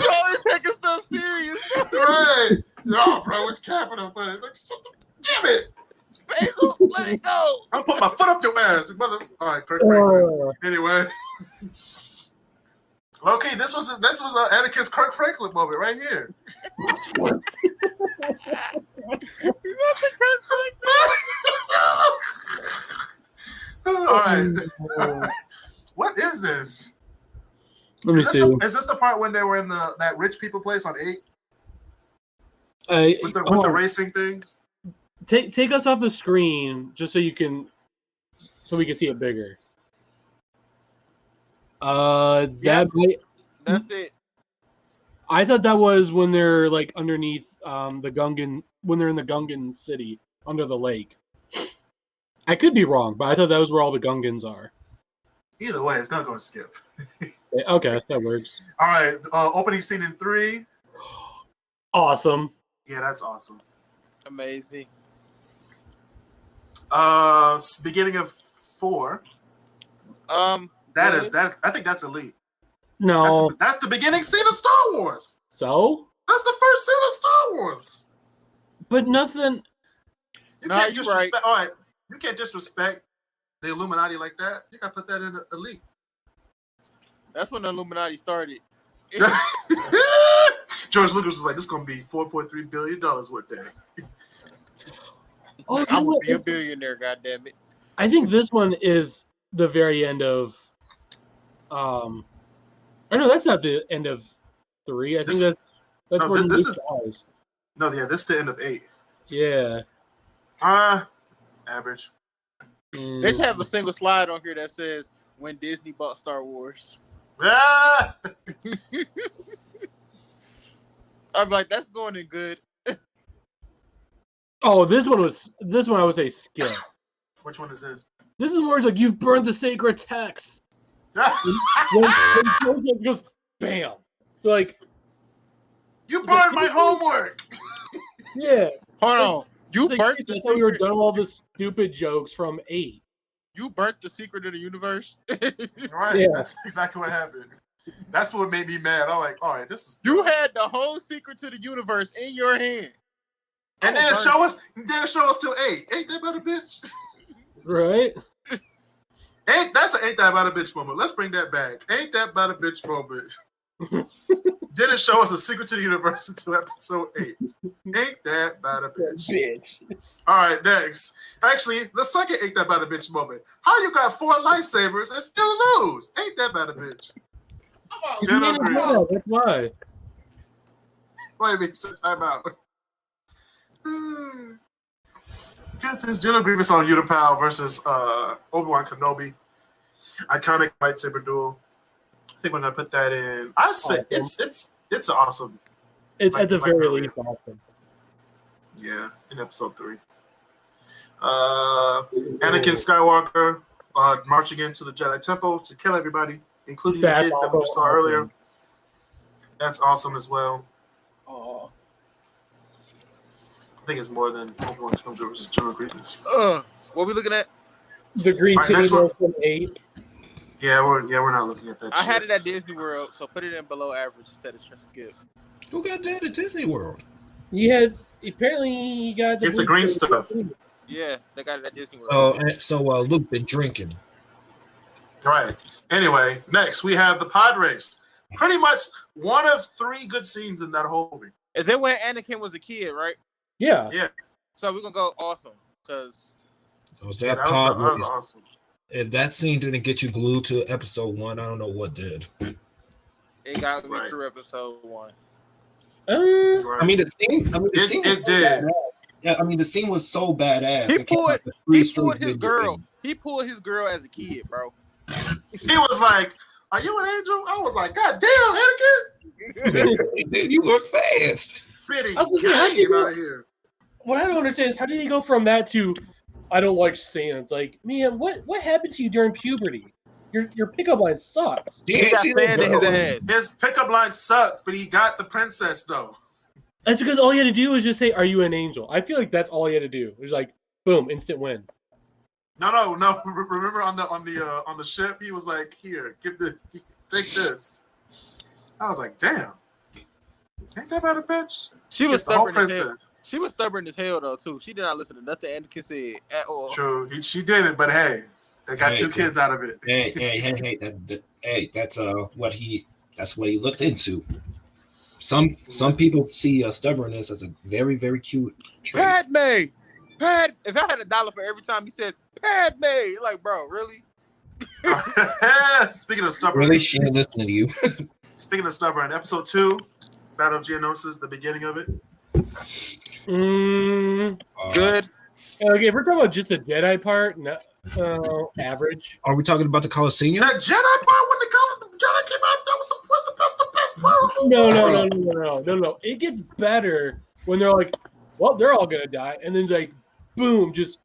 always taking stuff serious. Right? No, bro, it's capital punishment. Like, damn it! Basil, let it go. I'm putting my foot up your ass, mother. All right, Kirk. Anyway, okay, this was Anakin's Kirk Franklin moment right here. All right. What is this? Let me see. Is this the part when they were in that rich people place on 8 with the racing things? Take us off the screen just so we can see it bigger. That's it. I thought that was when they're like underneath the Gungan, when they're in the Gungan city under the lake. I could be wrong, but I thought that was where all the Gungans are. Either way, it's gonna go to skip. Okay, that works. All right, opening scene in 3. Awesome. Yeah, that's awesome. Amazing. Beginning of 4. I think that's elite. No, that's the beginning scene of Star Wars. So that's the first scene of Star Wars. But nothing. You can't disrespect. Right. All right, you can't disrespect the Illuminati like that. You gotta put that in elite. That's when the Illuminati started. George Lucas was like, "This is gonna be $4.3 billion one day." Oh, I'm gonna be a billionaire, goddammit. I think this one is the very end of. Oh no, that's not the end of 3. I think that's where Luke dies. No, yeah, this is the end of 8. Yeah. Average. They should have a single slide on here that says when Disney bought Star Wars. Ah! I'm like, that's going in good. Oh, this one I would say skip. Which one is this? This is where it's like you've burned the sacred text. when Joseph goes bam. Like you burned my homework. Yeah. Hold on. You burnt the secret. We were done all the stupid jokes from 8. You burnt the secret of the universe. Right. Yeah. That's exactly what happened. That's what made me mad. I'm like, all right, this is. You had the whole secret to the universe in your hand. And then show us till 8. Ain't that about a bitch? Right. That's an ain't that about a bitch moment. Let's bring that back. Ain't that about a bitch moment? Didn't show us a secret to the universe until episode 8. Ain't that about a bitch? All right, next. Actually, the second ain't that about a bitch moment. How you got 4 lightsabers and still lose? Ain't that about a bitch? Come on, that's why. Wait a minute, time out. General Grievous on Utapau versus Obi-Wan Kenobi. Iconic lightsaber duel. I think we're gonna put that in. I say it's awesome. It's at the very least awesome. Yeah, in episode 3. Anakin Skywalker marching into the Jedi Temple to kill everybody, including the kids that we just saw earlier. That's awesome as well. I think it's more than Obi-Wan Kenobi versus General Grievous. What are we looking at? The Green City from 8. Yeah, we're not looking at that. I had it at Disney World, so put it in below average instead of skip. Who got that at Disney World? You got the green stuff. Yeah, they got it at Disney World. So Luke been drinking. Right. Anyway, next we have the pod race. Pretty much one of 3 good scenes in that whole movie. Is it when Anakin was a kid, right? Yeah. Yeah. So we're gonna go awesome because that was awesome. If that scene didn't get you glued to episode 1, I don't know what did. It got me through episode 1. I mean, the scene. It did. Yeah, I mean, the scene was so badass. He pulled his girl. He pulled his girl as a kid, bro. He was like, "Are you an angel?" I was like, "God damn, Anakin! You look fast." What I don't understand is how did he go from that to I don't like Santa? It's like, man, what happened to you during puberty? Your pickup line sucks. He got sand in his ass. His pickup line sucked, but he got the princess though. That's because all he had to do was just say, "Are you an angel?" I feel like that's all he had to do. It was like, boom, instant win. No. Remember on the ship, he was like, "Here, take this." I was like, "Damn, ain't that about a bitch?" She was stubborn as hell. She was stubborn as hell though too. She did not listen to nothing Anakin said at all. True, she didn't, but hey, they got 2 kids out of it. Hey, that's what he looked into. Some people see stubbornness as a very, very cute trait. Padme. Pad. If I had $1 for every time he said Padme, like, bro, really? Speaking of stubborn, Really, she ain't listening to you. Speaking of stubborn, episode 2, Battle of Geonosis, the beginning of it. Good. Okay, if we're talking about just the Jedi part, no, average. Are we talking about the Coliseum? That Jedi part when the Jedi came out, that was that's the best part. No. It gets better when they're like, well, they're all gonna die, and then it's like, boom, just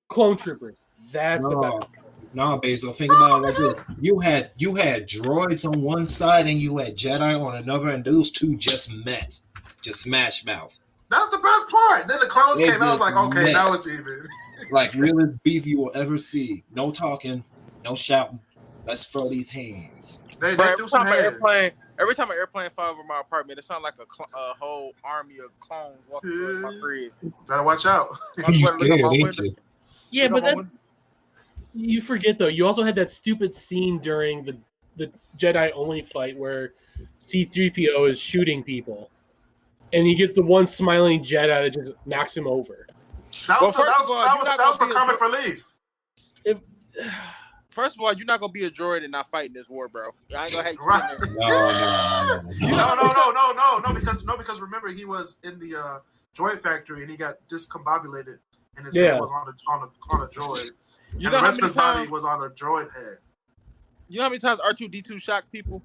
clone troopers. That's the best. No, Basil, think about it like this. You had droids on one side and you had Jedi on another, and those two just met. Just smash mouth. That's the best part. Then the clones came out. I was like, okay, now it's even. Like, realest beef you will ever see. No talking, no shouting. Let's throw these hands. They threw some hands. Every time an airplane fly over my apartment, it sounds like a whole army of clones walking through my crib. Better watch out. Yeah, but that's, you forget though. You also had that stupid scene during the Jedi only fight where C-3PO is shooting people, and he gets the one smiling Jedi that just knocks him over. That was for comic relief. First of all, you're not gonna be a droid and not fighting this war, bro. I ain't gonna hate you. Right. No, because remember he was in the droid factory and he got discombobulated and his head was on a droid. And the rest of his body was on a droid head. You know how many times R2-D2 shocked people?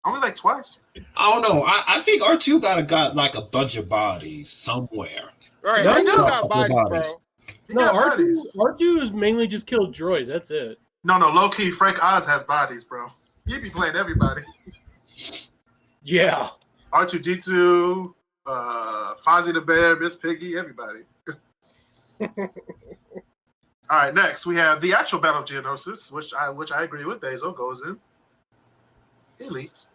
Only like twice. I don't know. I think R2 got like a bunch of bodies somewhere. Right, they do got bodies, bro. No, R2 is mainly just killed droids. That's it. No, low key, Frank Oz has bodies, bro. He be playing everybody. Yeah. R2-D2, Fozzie the Bear, Miss Piggy, everybody. All right, next we have the actual Battle of Geonosis, which I agree with. Basil goes in. Elite.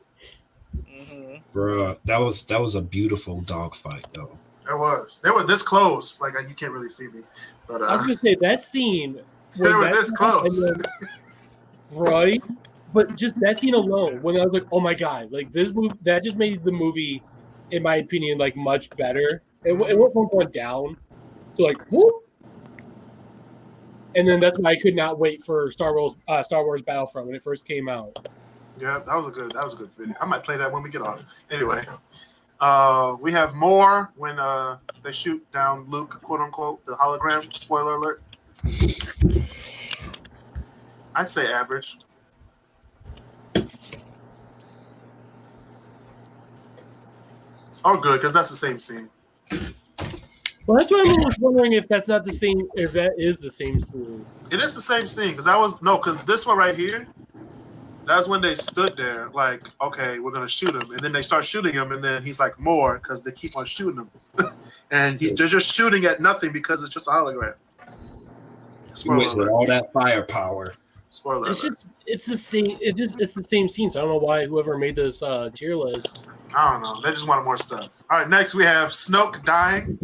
Bruh, that was a beautiful dogfight though. It was. They were this close. Like you can't really see me, but I was gonna say that scene. They were this close, right? But just that scene alone, when I was like, "Oh my god!" Like this movie, that just made the movie, in my opinion, like much better. It went from going down to like, whoop. And then that's why I could not wait for Star Wars Battlefront when it first came out. Yeah, that was a good video. I might play that when we get off. Anyway, we have more when they shoot down Luke, quote unquote, the hologram. Spoiler alert. I'd say average. Oh, good, because that's the same scene. Well, that's why I was wondering if that's not the same. If that is the same scene. It is the same scene because this one right here. That's when they stood there, like, okay, we're gonna shoot him, and then they start shooting him, and then he's like, more, because they keep on shooting him, and they're just shooting at nothing because it's just a hologram. Spoiler alert. With all that firepower. Spoiler alert. It's the same. It's the same scene. So I don't know why whoever made this tier list. I don't know. They just wanted more stuff. All right, next we have Snoke dying.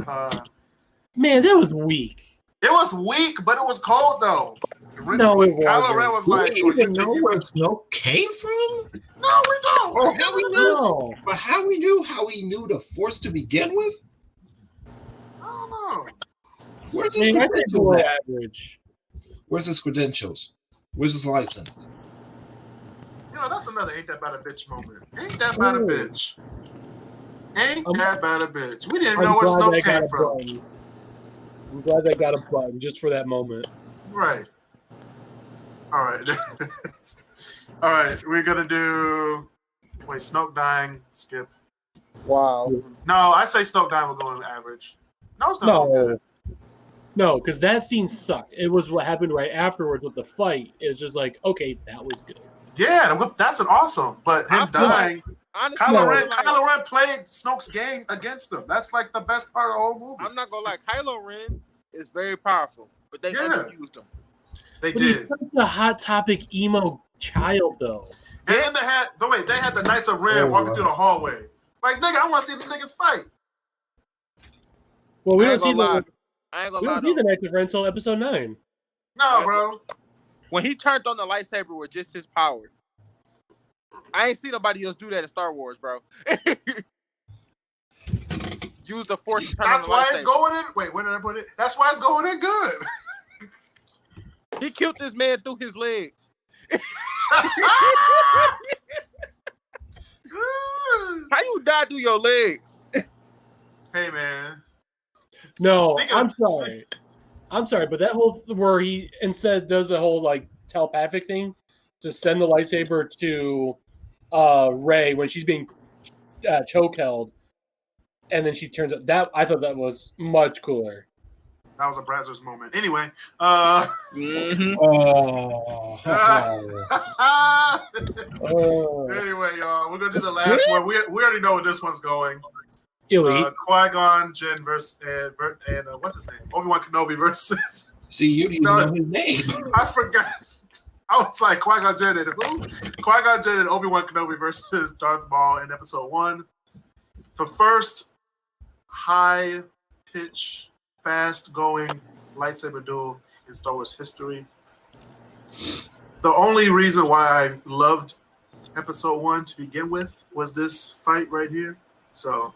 Man, that was weak. It was weak, but it was cold though. No, it wasn't. Kylo Ren was like, "Do we even know where Snoke came from?" No, we don't. Or how we knew? But how we knew the Force to begin with? I don't know. Where's his credentials? Average. Where's his credentials? Where's his license? You know, that's another ain't that bad a bitch moment. Ain't that bad a bitch. Ain't that bad a bitch. We didn't even know where Snoke came from. I'm glad they got a button just for that moment. Right. All right. All right. We're going to do... Wait, Snoke dying. Skip. Wow. No, I say Snoke dying will go in average. No, it's not. No, because that scene sucked. It was what happened right afterwards with the fight. It's just like, okay, that was good. Yeah, that's an awesome. But him dying... Honestly, Kylo Ren played Snoke's game against him. That's like the best part of the whole movie. I'm not gonna lie, Kylo Ren is very powerful, but they underused him. They did. He's such a hot topic emo child, though. And then they had the Knights of Ren walking through the hallway. Like, nigga, I want to see the niggas fight. Well, we don't see the Knights of Ren until episode 9. No, bro. When he turned on the lightsaber with just his power. I ain't seen nobody else do that in Star Wars, bro. use the force to turn That's on the why it's lightsaber. going in. Wait, where did I put it? That's why it's going in good. He killed this man through his legs. How you die through your legs? Hey, man. No, Speaking I'm of- sorry. I'm sorry, but that whole where he instead does the whole like telepathic thing to send the lightsaber to Rey when she's being choke held, and then she turns up. That I thought that was much cooler. That was a Brazzers moment. Anyway, Mm-hmm. Oh. anyway, y'all, we're gonna do the last one. We already know where this one's going. Elite. Qui-Gon Jinn versus and what's his name? Obi-Wan Kenobi versus. See, you didn't No. know his name. I forgot. I was like Qui-Gon Jinn and who? Qui-Gon Jinn and Obi-Wan Kenobi versus Darth Maul in Episode 1. The first high pitch, fast going lightsaber duel in Star Wars history. The only reason why I loved Episode 1 to begin with was this fight right here. So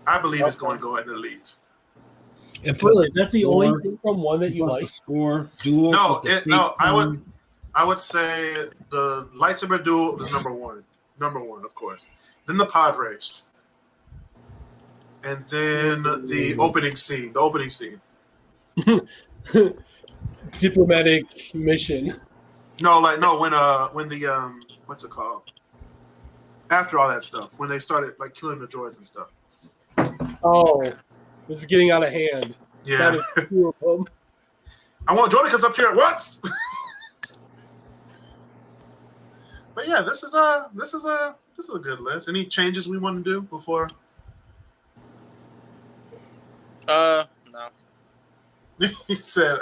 I believe it's going to go in Elite. And plus Really, that's the only score- thing from one that you plus like. the score duel. No, with the no, fake I would say the lightsaber duel is number one. Number one, of course. Then the pod race. And then the opening scene. The opening scene. Diplomatic mission. No, when the what's it called? After all that stuff, when they started like killing the droids and stuff. Oh, this is getting out of hand. That Yeah. is two of them. I want Droidicus up here at once. But yeah, this is a good list. Any changes we want to do before? No. He said,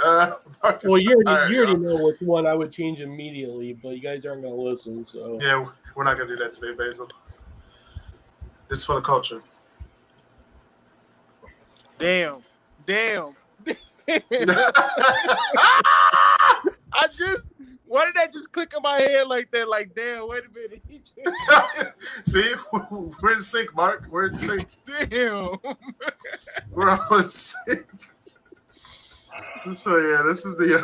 Marcus, Well, you all right, already y'all. know which one I would change immediately, but you guys aren't going to listen, so. Yeah, we're not gonna do that today, Basil. This is for the culture. Damn. Why did that just click in my head like that? Like, damn, wait a minute. See, we're in sync, Mark. We're in sync. Damn. We're all in sync. So yeah, this is the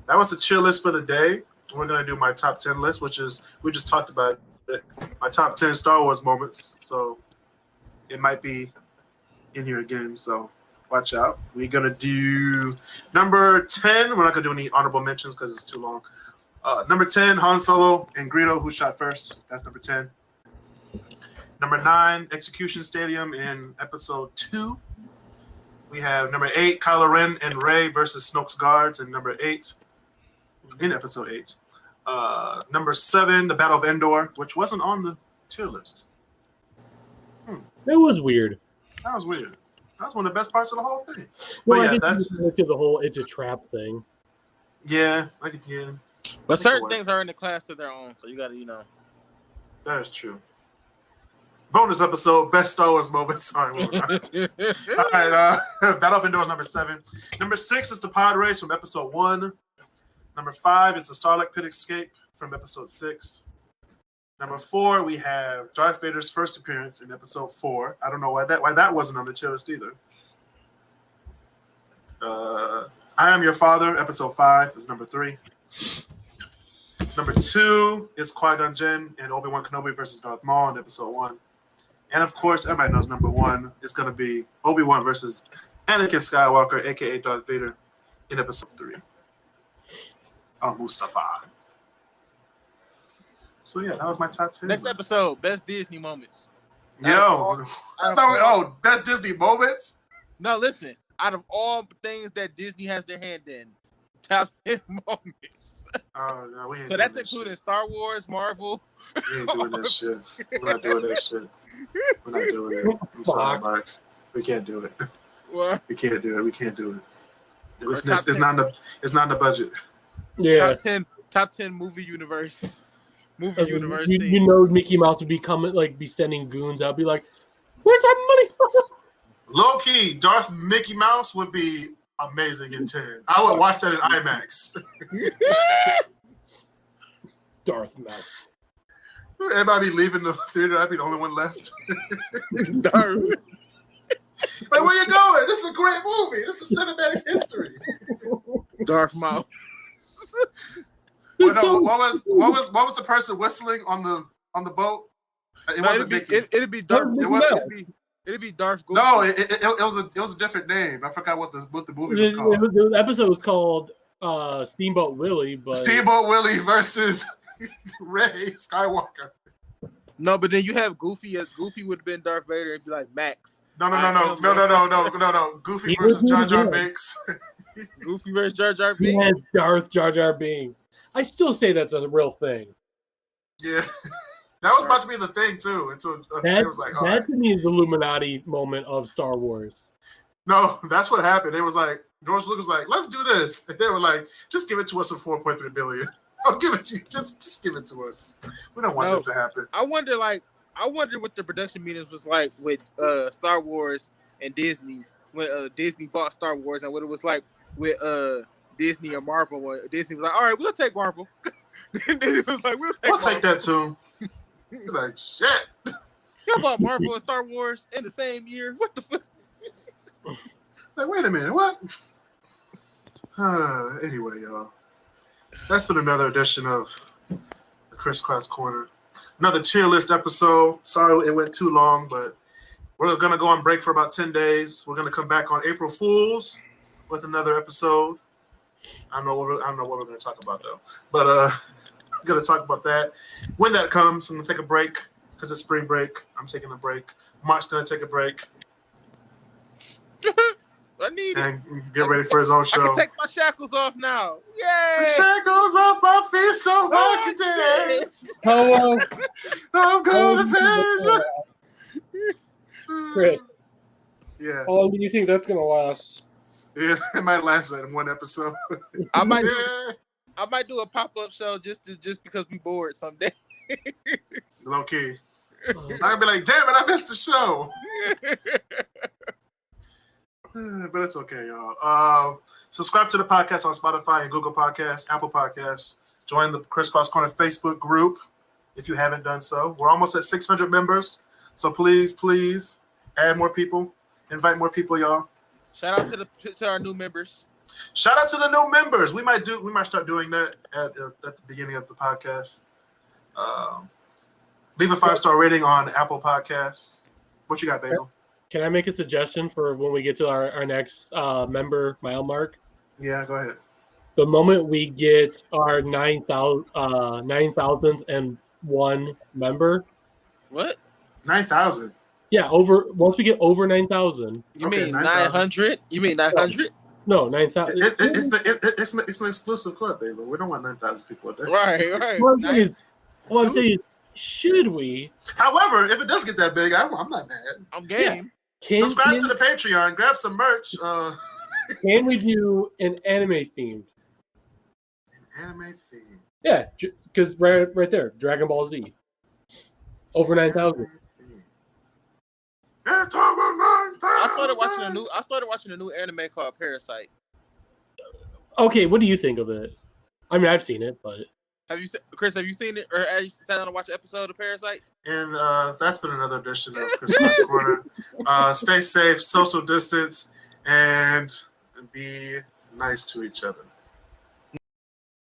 that was the chill list for the day. We're gonna do my top 10 list, which is we just talked about it, my top 10 Star Wars moments. So it might be in here again. So watch out. We're gonna do number 10. We're not gonna do any honorable mentions because it's too long. Number 10, Han Solo and Greedo, who shot first. That's number 10. Number 9, Execution Stadium in Episode 2. We have number 8, Kylo Ren and Rey versus Snoke's guards in number 8, in Episode 8. Number 7, the Battle of Endor, which wasn't on the tier list. That was weird. That was weird. That was one of the best parts of the whole thing. Well, But I yeah, think that's you looked at the whole it's a trap thing. yeah. But certain Sure. things are in the class of their own, so you gotta, That is true. Bonus episode, best Star Wars moments. Sorry, moving on. All right, Battle of Endor is number 7. Number 6 is the pod race from Episode 1. Number 5 is the Starlight Pit escape from Episode 6. Number 4, we have Darth Vader's first appearance in Episode 4. I don't know why that wasn't on the tier list either. I Am Your Father, Episode 5 is number 3. Number 2 is Qui-Gon Jinn and Obi-Wan Kenobi versus Darth Maul in Episode 1. And of course, everybody knows number 1 is going to be Obi-Wan versus Anakin Skywalker, a.k.a. Darth Vader, in Episode 3. Oh, Mustafa. So yeah, that was my top 10. Next episode, best Disney moments. Yo. Best Disney moments? No, listen. Out of all the things that Disney has their hand in, top 10 moments. Oh, no, we ain't So doing that's this including Star Wars, Marvel. shit. We ain't doing this shit. We're not doing this shit. We're not doing it. I'm sorry, Mark. We can't do it. What? We can't do it. We can't do it. It's Top not in the budget. Yeah. Top 10 movie universe. Movie universe. You know Mickey Mouse would be sending goons out, be like, "Where's our money?" Low key, Darth Mickey Mouse would be amazing in 10. I would watch that in IMAX. Darth Mouse. Everybody leaving the theater. I'd be the only one left. Darth. Like, where you going? This is a great movie. This is cinematic history. Darth Maul. Well, no, what was the person whistling on the boat? It wasn't Mickey. It'd be Darth. It'd be Darth. Goofy. No, it was a different name. I forgot what the movie was called. The episode was called Steamboat Willie, but Steamboat Willie versus Ray Skywalker. No, but then you have Goofy as Goofy would have been Darth Vader and be like Max. No. Goofy versus Jar Jar Binks. Goofy versus Jar Jar Binks. Yes, Darth Jar Jar Binks. I still say that's a real thing. Yeah. That was about to be the thing too. Until it was like, that to me is the Illuminati moment of Star Wars. No, that's what happened. It was like George Lucas was like, let's do this. And they were like, just give it to us for $4.3 billion. I'll give it to you. Just give it to us. We don't want this to happen. I wonder what the production meetings was like with Star Wars and Disney when Disney bought Star Wars, and what it was like with Disney or Marvel. When Disney was like, all right, we'll take Marvel. Disney was like, we'll take that too. You're like, shit. How about Marvel and Star Wars in the same year? What the fuck? Like, wait a minute, what? Anyway, y'all. That's been another edition of the KrisCross Corner. Another tier list episode. Sorry it went too long, but we're going to go on break for about 10 days. We're going to come back on April Fools with another episode. I don't know what we're going to talk about, though. But we're going to talk about that. When that comes, I'm going to take a break because it's spring break. I'm taking a break. Mark's going to take a break. I need it. And get ready for his own show. I can take my shackles off now. Yay! Shackles off my feet so I can dance. I'm going to praise you. Chris. Yeah. How long do you think that's going to last? Yeah, it might last in one episode. I might do a pop-up show just because we bored someday. Low key. I'm gonna be like, damn it, I missed the show. But it's okay, y'all. Subscribe to the podcast on Spotify and Google Podcasts, Apple Podcasts. Join the KrisCross Corner Facebook group if you haven't done so. We're almost at 600 members, so please add more people, invite more people, y'all. Shout out to our new members. Shout out to the new members. We might start doing that at the beginning of the podcast. Leave a 5-star rating on Apple Podcasts. What you got, Basil? Can I make a suggestion for when we get to our next member mile mark? Yeah, go ahead. The moment we get our 9,001 member. What? 9,000? Yeah, once we get over 9,000. You mean 900? You mean 900? No, 9,000. It's an exclusive club, Basil. We don't want 9,000 people out there. Right. What I'm saying is, should we? However, if it does get that big, I'm not mad. I'm game. Subscribe to the Patreon. Grab some merch. Can we do an anime theme? An anime theme? Yeah, because right there, Dragon Ball Z. Over 9,000. It's over 9,000. I started watching a new anime called Parasite. Okay, what do you think of it? I mean, I've seen it, but Chris, have you seen it, or have you sat down and watched an episode of Parasite? And that's been another edition of KrisCross Corner. Stay safe, social distance, and be nice to each other.